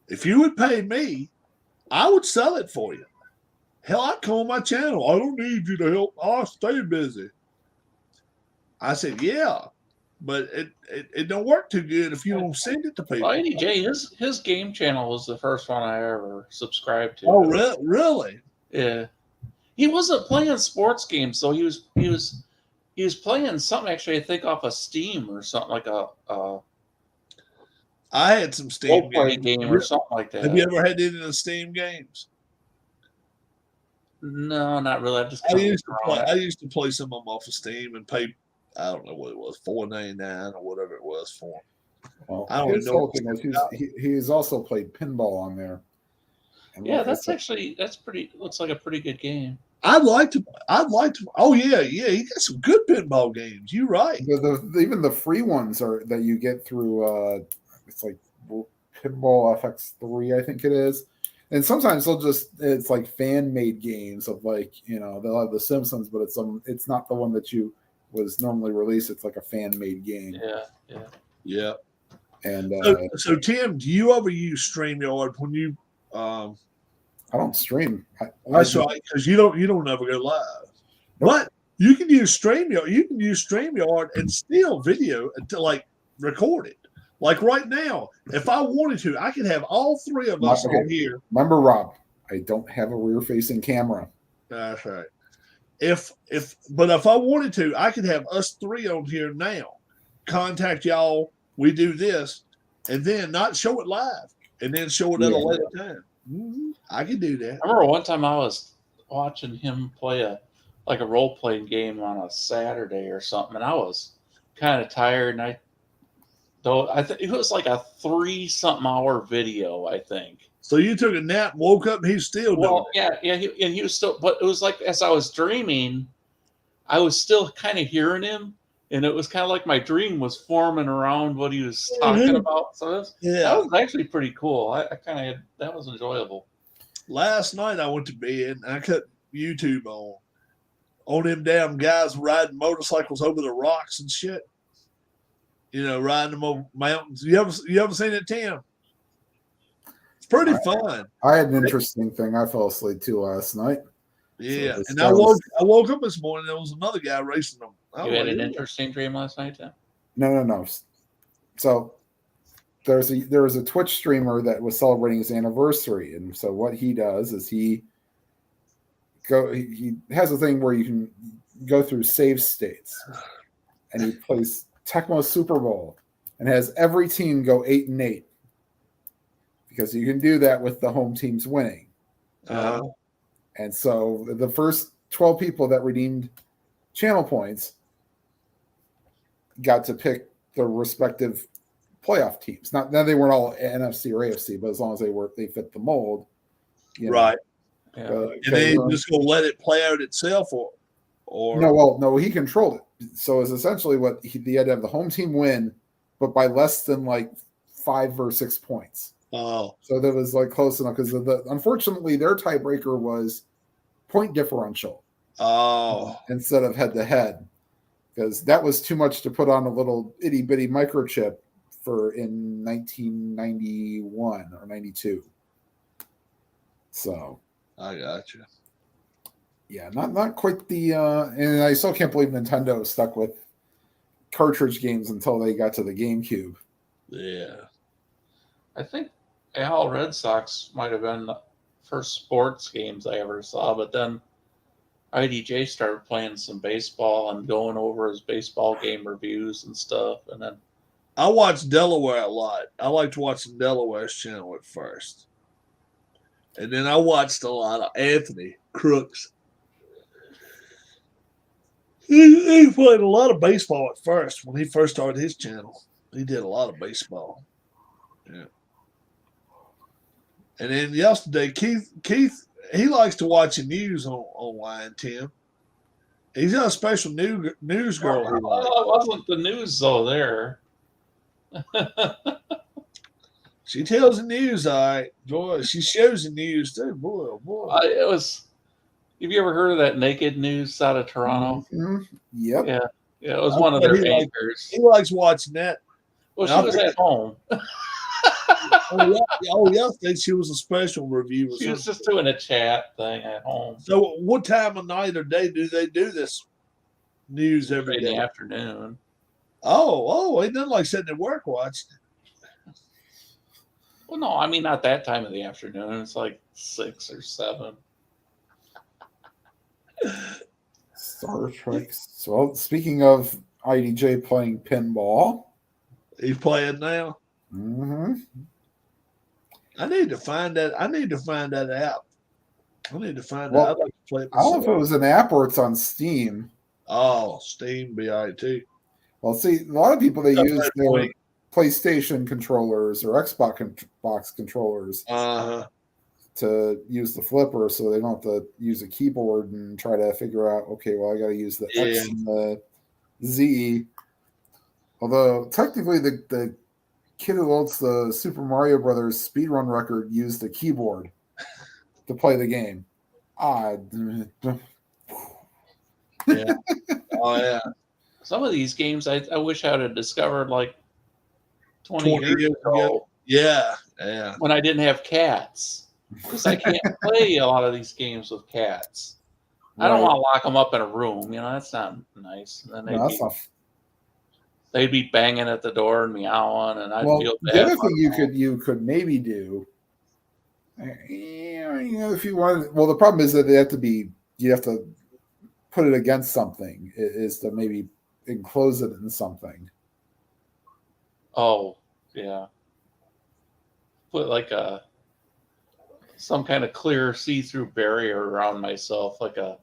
if you would pay me, I would sell it for you. Hell, I'd come on my channel. I don't need you to help. I'll stay busy. I said, yeah, but it don't work too good if you don't send it to people. Well, ADJ, his game channel was the first one I ever subscribed to. Oh, really? Yeah. He wasn't playing sports games, so he was playing something actually, I think, off of Steam or something like a I had some Steam game or something like that. Have you ever had any of the Steam games? No, not really. I used to play some of them off of Steam and pay, I don't know what it was, $4.99 or whatever it was for them. Well, I don't know. He's also played pinball on there. And yeah, that's pretty. Looks like a pretty good game. I'd like to. Oh yeah. He got some good pinball games. You're right. Even the free ones are that you get through. It's like Pinball FX3, I think it is. And sometimes it's like fan made games of like, they'll have the Simpsons, but it's not the one that was normally released. It's like a fan made game. Yeah. And so Tim, do you ever use StreamYard when you? I don't stream. That's right, because you don't ever go live. But you can use StreamYard. You can use StreamYard and still video to like record it. Like right now, if I wanted to, I could have all 3 of us on here. Remember, Rob, I don't have a rear-facing camera. That's right. But if I wanted to, I could have us 3 on here now. Contact y'all. We do this, and then not show it live, and then show it at a later time. I could do that. I remember one time I was watching him play a like a role playing game on a Saturday or something, and I was kind of tired, and I think it was like a 3-something hour video, I think. So you took a nap, woke up, and he's still doing Well, it. yeah, and he was still, but it was like as I was dreaming, I was still kind of hearing him, and it was kind of like my dream was forming around what he was talking Mhm. about. So that Yeah. was actually pretty cool. I kind of had that was enjoyable. Last night I went to bed and I cut YouTube on them damn guys riding motorcycles over the rocks and shit. You know, riding them over mountains. You ever seen it, Tim? It's pretty fun. I had an interesting thing. I fell asleep too last night. Yeah. this And guy was- I woke up this morning. There was another guy racing them. I You was had like, an "Ooh." interesting dream last night, Tim? No. So there was a Twitch streamer that was celebrating his anniversary, and so what he does is he has a thing where you can go through save states, and he plays Tecmo Super Bowl and has every team go 8-8 because you can do that with the home teams winning. Uh-huh. And so the first 12 people that redeemed channel points got to pick their respective playoff teams. Now they weren't all NFC or AFC, but as long as they fit the mold, you know. Right. Yeah. And they just gonna let it play out itself, or No, he controlled it. So it's essentially what he had to have the home team win, but by less than like 5 or 6 points. oh, So that was like close enough because unfortunately their tiebreaker was point differential oh, instead of head to head, because that was too much to put on a little itty bitty microchip for in 1991 or 92. So I got you. yeah, not quite the and I still can't believe Nintendo stuck with cartridge games until they got to the GameCube. Yeah. I think Al Red Sox might have been the first sports games I ever saw, but then IDJ started playing some baseball and going over his baseball game reviews and stuff, and then I watched Delaware a lot. I liked watching Delaware's channel at first. And then I watched a lot of Anthony Crooks. He played a lot of baseball at first when he first started his channel. He did a lot of baseball. Yeah. And then yesterday, Keith, he likes to watch the news online, Tim. He's got a special news girl he likes. well, it wasn't the news though there. She tells the news, all right. Boy, she shows the news too. Boy, oh boy. It was. Have you ever heard of that Naked News out of Toronto? Mhm. Yep. Yeah, it was one of their anchors. He likes watching that. Well, she was at home. Yesterday she was a special review. She was just doing a chat thing at home. So, what time of night or day do they do this news every In the day? afternoon. Oh, it doesn't like sitting at work watching. Well, no, I mean not that time of the afternoon. It's like 6 or 7. Star Trek. So speaking of IDJ playing pinball, He's playing now. mm-hmm. I need to find that. I need to find that app. I need to find Well, that. I'd like to play it. I don't know if it myself. was an app or it's on Steam. Oh, Steam BIT. Well, see, a lot of people they That's use right, their point. PlayStation controllers or Xbox controllers Uh-huh. to use the flipper, so they don't have to use a keyboard and try to figure out. Okay, well, I got to use the X Yeah. and the Z. Although technically, the kid who holds the Super Mario Brothers speedrun record used a keyboard to play the game. Yeah. Oh yeah. Some of these games I wish I would have discovered like 20 years years ago ago. Yeah. Yeah. when I didn't have cats. Because I can't play a lot of these games with cats. I don't Right. want to lock them up in a room. You know, that's not nice. And then No, that's not. they'd be banging at the door and meowing, and I'd Well, feel bad. the other for thing them. you could maybe do, if you want. Well, the problem is that you have to put it against something. Is to maybe enclose it in something. Oh, yeah. Put like some kind of clear see-through barrier around myself, like a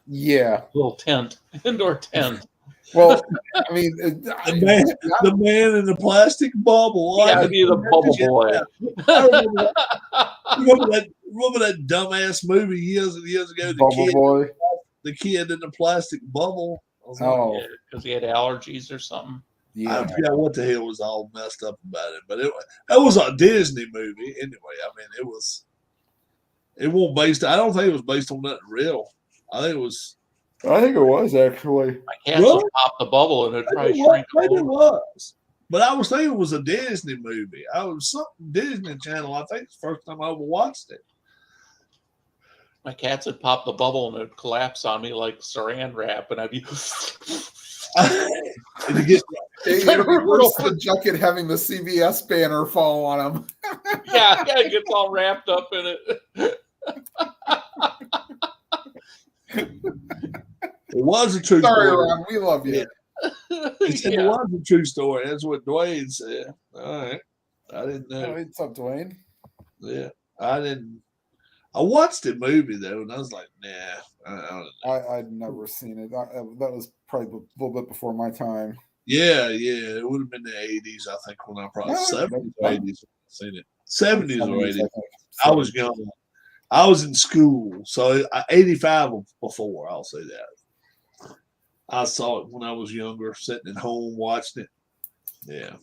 Yeah. little tent, indoor tent. Well, I mean, The man in the plastic bubble. You gotta be the bubble boy. I remember that dumbass movie years and years ago. Bubble Boy. The kid in the plastic bubble. I was like, Oh, Because he had allergies or something. I yeah. forgot what the hell was all messed up about it, but it was a Disney movie anyway. I mean, it wasn't based. I don't think it was based on nothing real. I think it was. I think it was actually. My cats Really? would pop the bubble and it'd probably Maybe shrink. it over. was, but I was thinking it was a Disney movie. I was something Disney Channel. I think it's the first time I ever watched it. My cats would pop the bubble and it'd collapse on me like saran wrap, and I'd be. And to get It'd be worse than Junkett having the CBS banner fall on him. yeah, it gets all wrapped up in it. it was a true Sorry, story. Ron. We love you. He said it was a true story. That's what Dwayne said. All right, I didn't know. What's up, Dwayne? Yeah, I didn't. I watched the movie though, and I was like, nah. I don't know. I'd never seen it. That was probably a little bit before my time. Yeah, it would have been the 80s, I think, when I probably No, 70s or 80s when I seen it. 70s or 80s. I think. I was young. I was in school, so 85 or before, I'll say that. I saw it when I was younger, sitting at home watching it. Yeah.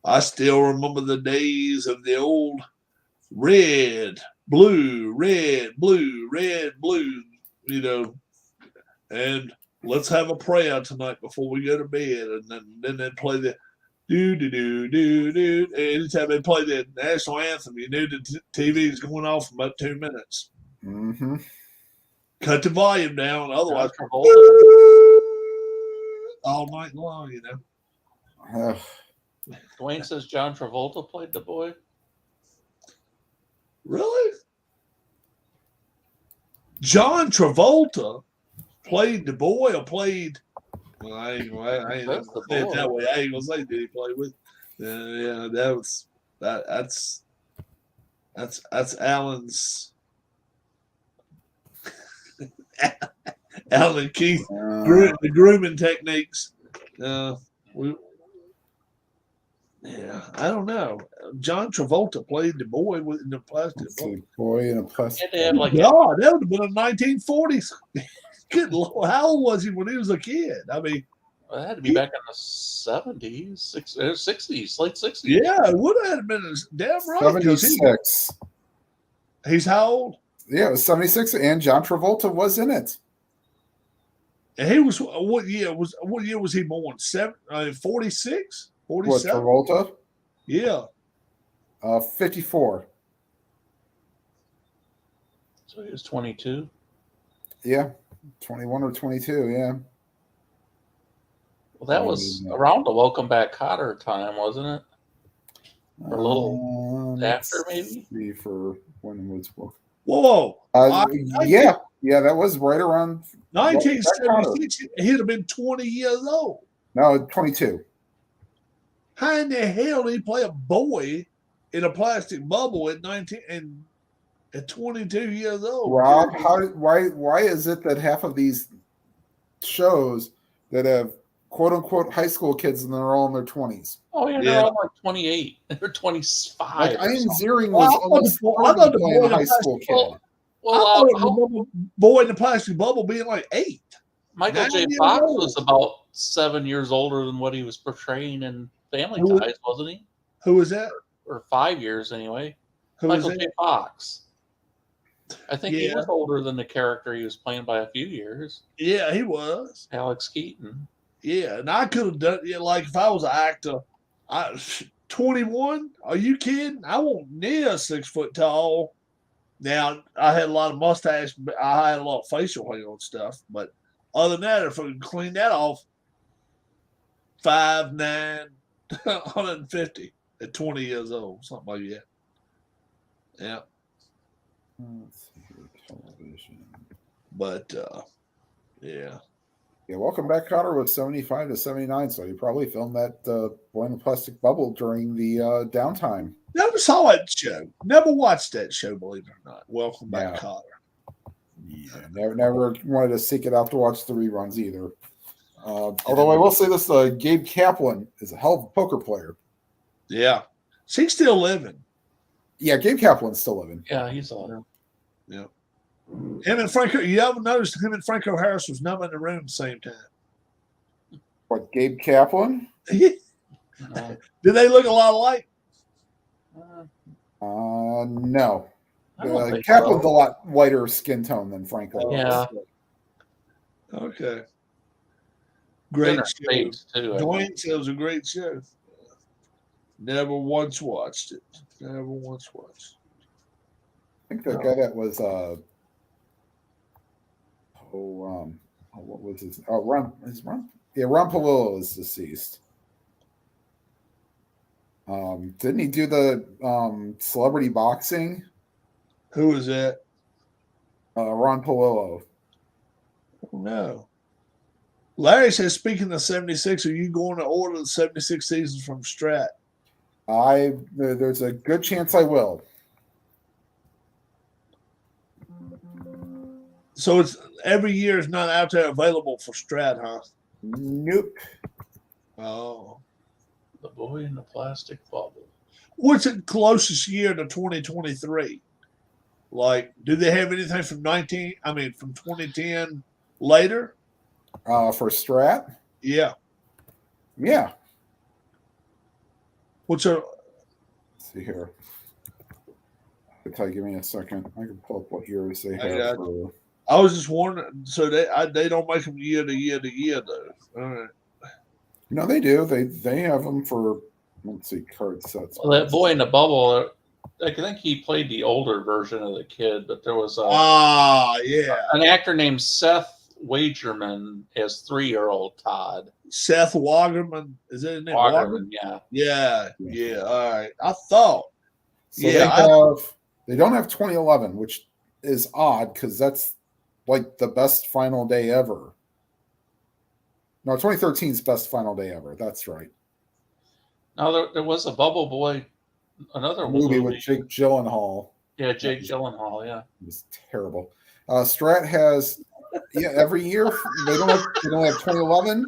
I still remember the days of the old red, blue, you know, and let's have a prayer tonight before we go to bed. And then they'd play the do. Anytime they play the national anthem, you knew the TV is going off in about 2 minutes. Mm-hmm. Cut the volume down, otherwise John all night long, you know. Dwayne says John Travolta played the boy. Really? John Travolta played the boy or played? Well, I ain't gonna say it that way. I ain't gonna say did he play with? Yeah, that's Alan's. Alan and Keith, the grooming techniques. I don't know. John Travolta played the boy in the plastic bubble. Boy in a plastic. Had to have like God, that would have been in the 1940s. Good Lord, how old was he when he was a kid? I mean, it had to be back in the 70s, 60s, late 60s. yeah, it would have been damn right. 76. He's how old? Yeah, it was 76, and John Travolta was in it. And he was what year was he born? 46? What, 47? Travolta? Yeah. 54. So he was 22. Yeah, 21 or 22, yeah. Well, that was around the Welcome Back Kotter time, wasn't it? Or a little after, maybe? See for when was Whoa. yeah, that was right around 1976. He'd have been 20 years old. No, 22. How in the hell did he play a boy in a plastic bubble at 19 and at 22 years old? Rob, why is it that half of these shows that have quote unquote high school kids and they're all in their 20s? Oh, yeah, they're all like 28. They're 25. Like Ian Ziering Well, was I almost thought the 30 playing boy a high in the school kid. Well, I remember boy in the plastic bubble being like 8. Michael J. 9 years Fox old. was about 7 years older than what he was portraying in Family Who- Ties, wasn't he? Who was that? Or 5 years anyway. Who was Michael J. that? Fox. I think he Yeah. was older than the character he was playing by a few years. Yeah, he was. Alex Keaton. Yeah, and I could have done it. Like if I was an actor, 21. Are you kidding? I wasn't near 6 foot tall. Now I had a lot of mustache. I had a lot of facial hair and stuff. But other than that, if I could clean that off, 5'9", 150 at 20 years old, something like that. Yeah, Let's see here, television. but yeah. Yeah, Welcome Back Kotter was 75 to 79, so he probably filmed that Boy in the Plastic Bubble during the downtime. Never saw that show. Never watched that show, believe it or not. Welcome Back, Yeah. Kotter. Yeah, never wanted to seek it out to watch the reruns either. Although I will say this, Gabe Kaplan is a hell of a poker player. Yeah. She's still living. Yeah, Gabe Kaplan's still living. Yeah, he's on. Yeah. Him and Franco, you ever noticed him and Franco Harris was never in the room at the same time? What, Gabe Kaplan? Did Uh, they look a lot alike? No. I don't think Kaplan's so. a lot lighter skin tone than Franco. Yeah. Okay. Great Dinner show. States, too. I think. Dwayne said it was a great show. Never once watched it. Never once watched. I think the guy that was what was his Ron Palillo is deceased. Didn't he do the celebrity boxing? Who was that? Ron Palillo. Oh, no. Larry says, speaking of 76, are you going to order the 76 seasons from Strat? There's a good chance I will. So it's every year is not out there available for Strat, huh? Nope. Oh. The Boy in the Plastic Bubble. What's the closest year to 2023? Like, do they have anything from 2010 later? For Strat? Yeah. Yeah. What's a Let's see here. Give me a second. I can pull up what years they have. I was just wondering. So they don't make them year to year to year though. All right. No, they do. They have them for, let's see, card sets. Well, that Boy in the Bubble, I think he played the older version of the kid, but there was an actor named Seth Wagerman as 3-year-old Todd. Seth Wagerman, is that his name? Wagerman, yeah. Yeah. All right. I thought. So Yeah, they don't have 2011, which is odd because that's like the best final day ever. No, 2013's best final day ever. That's right. Now there was a Bubble Boy, another Movie with Jake Gyllenhaal. Yeah, Jake Gyllenhaal. Yeah, it was terrible. Strat has every year they don't have 2011,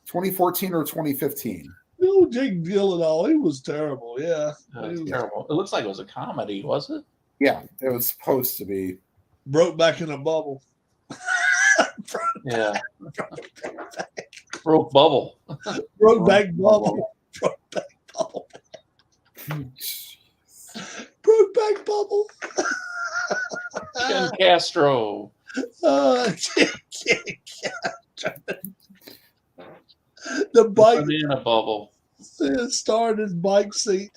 2014, or 2015. No, Jake Gyllenhaal, he was terrible. Yeah, it was terrible. It looks like it was a comedy, was it? Yeah, it was supposed to be. Broke back in a bubble. Yeah. Broke bubble. Broke back bubble. Broke back bubble. Broke back bubble. Ken Castro. The bike in a bubble. Started his bike seat.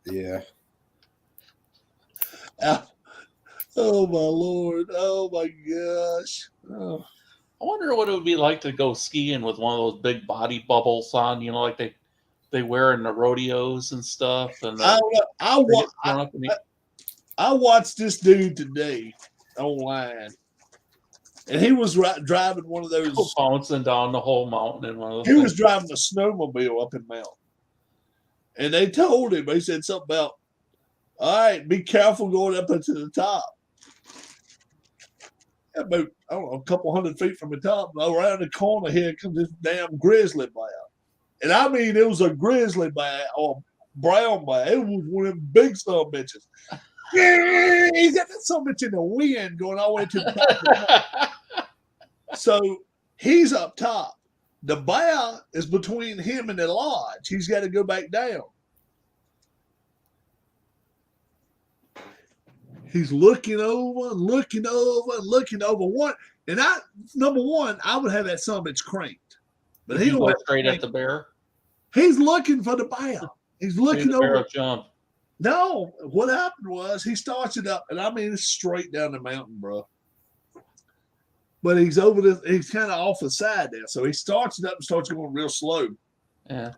Yeah. Oh my Lord. Oh my gosh. Oh. I wonder what it would be like to go skiing with one of those big body bubbles on, like they wear in the rodeos and stuff. And I watched this dude today online, and he was driving one of those bouncing down the whole mountain in one of those. He was driving a snowmobile up in mountain, and they told him, they said something about, all right, be careful going up into the top. About, I don't know, a couple hundred feet from the top, around the corner here comes this damn grizzly bear. And I mean, it was a grizzly bear or brown bear. It was one of them big son of bitches. Yeah, he got that son of bitch in the wind going all the way to the top of the mountain. So he's up top. The bear is between him and the lodge. He's got to go back down. He's looking over and looking over and looking over. Number one, I would have that son of bitch cranked. But he went straight at the bear. He's looking for the bear. He's looking over. Jump. No, what happened was he starts it up, and I mean it's straight down the mountain, bro. But he's over this. He's kind of off the side there, so he starts it up and starts going real slow. Yeah.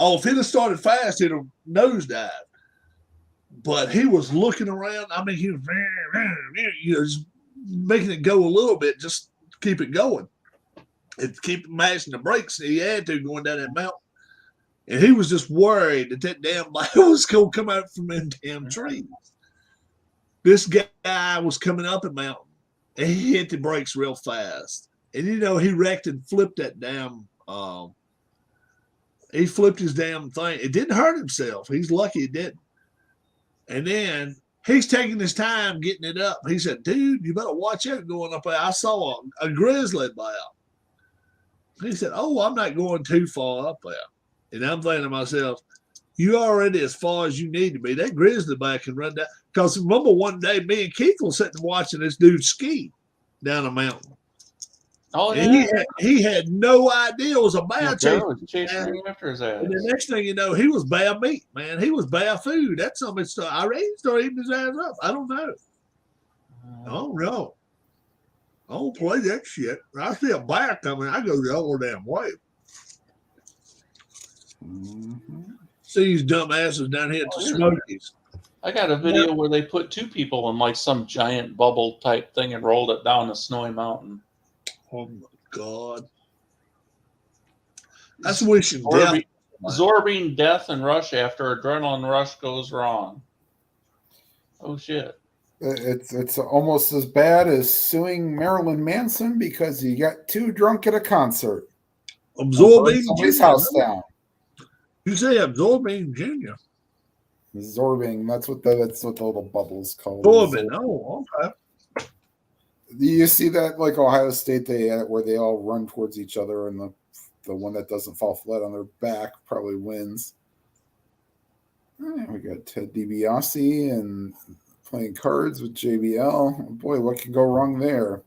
Oh, if he'd have started fast, he'd have nosedive. But he was looking around. I mean, he was, just making it go a little bit, just keep it going. And keep mashing the brakes he had to going down that mountain. And he was just worried that damn bear was going to come out from them damn trees. This guy was coming up a mountain and he hit the brakes real fast. And he wrecked and flipped that damn he flipped his damn thing. It didn't hurt himself. He's lucky it didn't. And then he's taking his time getting it up. He said, dude, you better watch out going up there. I saw a grizzly bear. He said, oh, I'm not going too far up there. And I'm thinking to myself, you already as far as you need to be. That grizzly bear can run down. Because remember one day me and Keith were sitting watching this dude ski down a mountain. Oh, And yeah. he had no idea it was a bear Bear chasing. was chasing him after his ass. And the next thing you know, he was bear meat, man. He was bear food. That's something. I read he started eating his ass up. I don't know. Oh no. I don't play that shit. I see a bear coming, I go the other damn way. See these dumb asses down here at the Smokies. I got a video where they put two people in like some giant bubble type thing and rolled it down a snowy mountain. Oh my God. That's wishing death. Absorbing death and rush after adrenaline rush goes wrong. Oh shit. It's almost as bad as suing Marilyn Manson because he got too drunk at a concert. Absorbing somebody's Jr. house down. You say Absorbing Jr. Absorbing. That's what the little bubble's called. Absorbing. Oh, okay. You see that like Ohio State they had it where they all run towards each other and the one that doesn't fall flat on their back probably wins. We got Ted DiBiase and playing cards with JBL. Boy, what can go wrong there?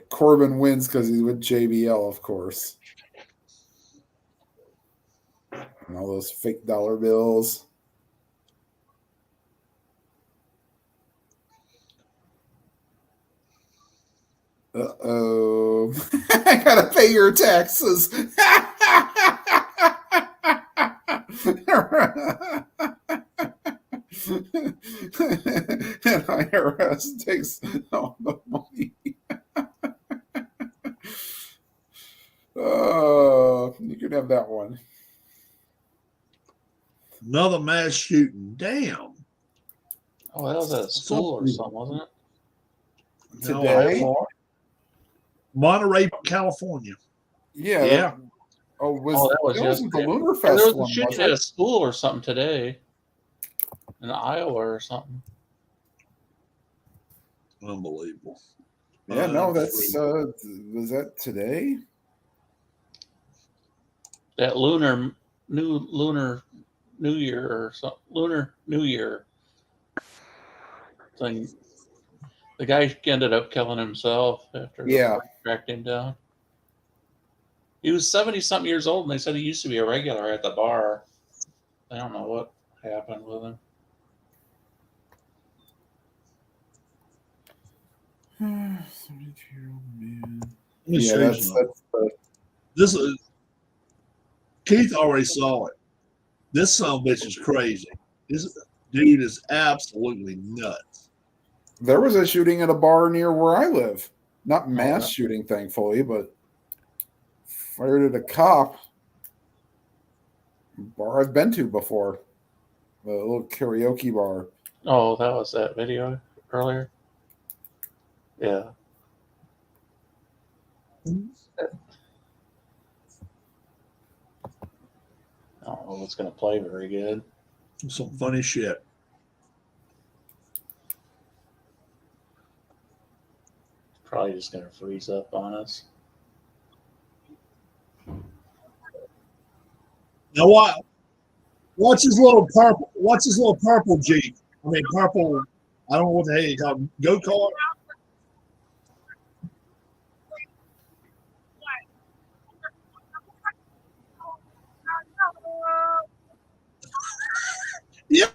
Corbin wins because he's with JBL, of course. And all those fake dollar bills. Uh-oh. I gotta pay your taxes. And IRS takes all the money. Oh, you can have that one. Another mass shooting. Damn. Oh, that was at a school or something, wasn't it? Today? No, Monterey, California. Yeah. Yeah. That was that was it wasn't the yesterday. Lunar There Fest was one, a shooting was at it? a school or something today in Iowa or something. Unbelievable. Yeah, no, that's was that today? That lunar New Year or something. Lunar New Year thing. The guy ended up killing himself after the tracked him down. He was 70-something years old, and they said he used to be a regular at the bar. I don't know what happened with him. Yeah, that's This is Keith already saw it. This son of a bitch is crazy. This dude is absolutely nuts. there was a shooting at a bar near where I live. Not mass shooting, thankfully, but fired at a cop. Bar I've been to before. A little karaoke bar. Oh, that was that video earlier. Yeah. I don't know if it's going to play very good. Some funny shit. Probably just going to freeze up on us. Now what? Watch his little purple. Watch his little purple Jeep. I mean purple. I don't know what the hell you call them. Go kart. Yeah.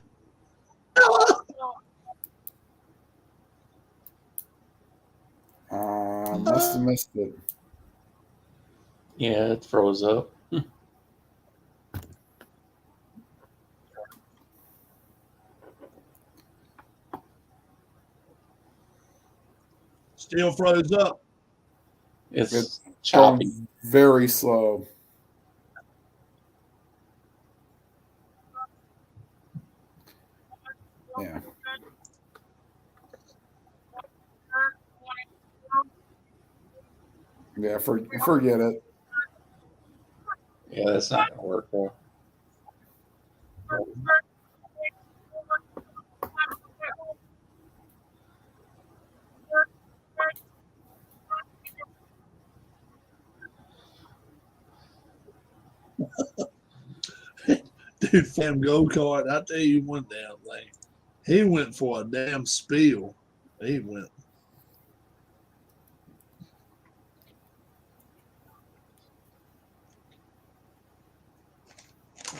Must have missed it. Yeah, it froze up. Still froze up. It's choppy. Going very slow. Yeah, forget it. Yeah, that's not gonna work. Though. Dude, Sam Go-Kart, I tell you one damn thing. He went for a damn spiel. He went.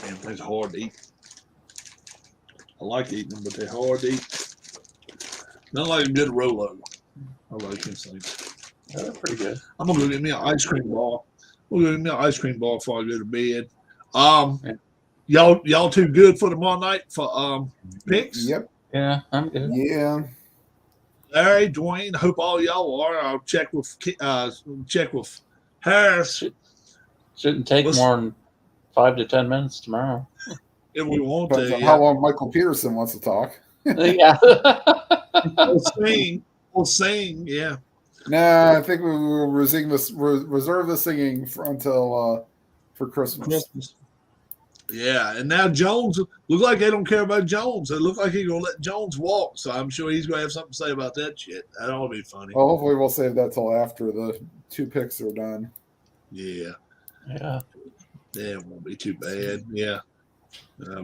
Damn things hard to eat. I like eating them, but they're hard to eat. Not like a good Rolo. I like these things. Yeah, they're pretty good. I'm gonna go get me an ice cream ball. I'm gonna go get me an ice cream ball before I go to bed. Y'all too good for tomorrow night for picks? Yep. Yeah, I'm good. Yeah. All right, Dwayne. Hope all y'all are. I'll check with Harris Shouldn't take Let's- more than 5 to 10 minutes tomorrow. if we want Depends to. on Yeah. how long Michael Peterson wants to talk. Yeah. We'll sing. Yeah. Nah, I think we will reserve the singing until for Christmas. Yeah, and now Jones look like they don't care about Jones. It look like he's gonna let Jones walk. So I'm sure he's gonna have something to say about that shit. That ought to be funny. Well, hopefully we'll save that till after the 2 picks are done. Yeah. Yeah. Yeah, it won't be too bad. Yeah.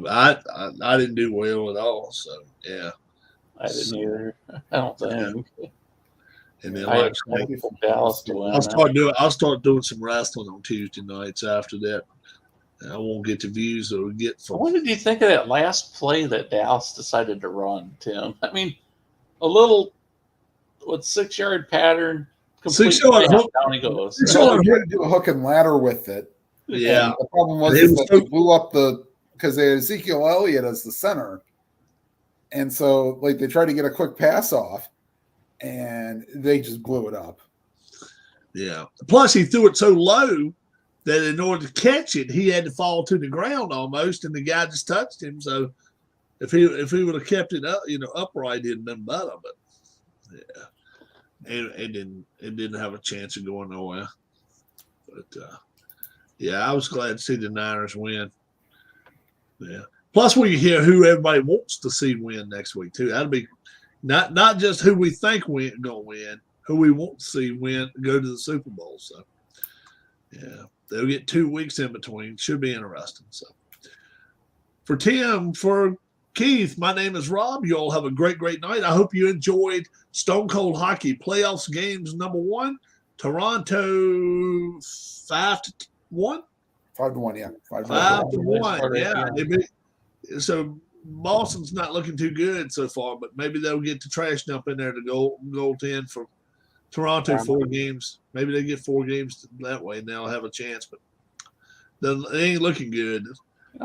I didn't do well at all. So yeah. I didn't either. I don't think. And then I like, expected Dallas to win. I'll start doing some wrestling on Tuesday nights after that. I won't get the views that we get from. What did you think of that last play that Dallas decided to run, Tim? I mean, a little 6-yard pattern. 6 yard hook. Down he goes. They tried to do a hook and ladder with it. Yeah. And the problem was They is were that so- they blew up because they had Ezekiel Elliott as the center. And so like they tried to get a quick pass off and they just blew it up. Yeah. Plus, he threw it so low that in order to catch it, he had to fall to the ground almost, and the guy just touched him. So if he would have kept it up, upright, it'd been better. But yeah, it didn't have a chance of going nowhere. But yeah, I was glad to see the Niners win. Yeah. Plus, we hear who everybody wants to see win next week too. That'll be not just who we think we're gonna win, who we want to see win, go to the Super Bowl. So yeah, they'll get 2 weeks in between. Should be interesting. So for Tim, for Keith, my name is Rob. You all have a great night. I hope you enjoyed Stone Cold Hockey Playoffs games #1. Toronto 5-1. 5-1, yeah. 5-1. Yeah. So Boston's not looking too good so far, but maybe they'll get the trash dump in there to goaltend for Toronto 4 games. Maybe they get 4 games that way and they'll have a chance, but it ain't looking good.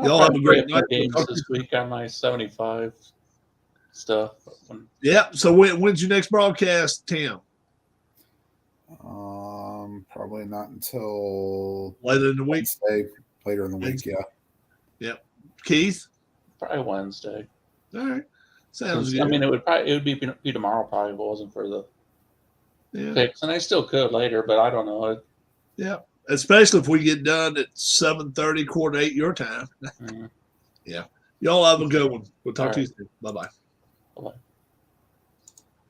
Y'all have a great night. Games this week on my 75 stuff. Yeah. So when's your next broadcast, Tim? Probably not until Later in the week. Wednesday, later in the week, yeah. Yep. Keith? Probably Wednesday. All right. Sounds good. I mean, it would be tomorrow probably if it wasn't for the picks, and I still could later, but I don't know. Yeah. Especially if we get done at 7:30, 7:45 your time. Mhm. Yeah. Y'all have a good one. We'll talk All to you soon. Bye-bye. Bye-bye.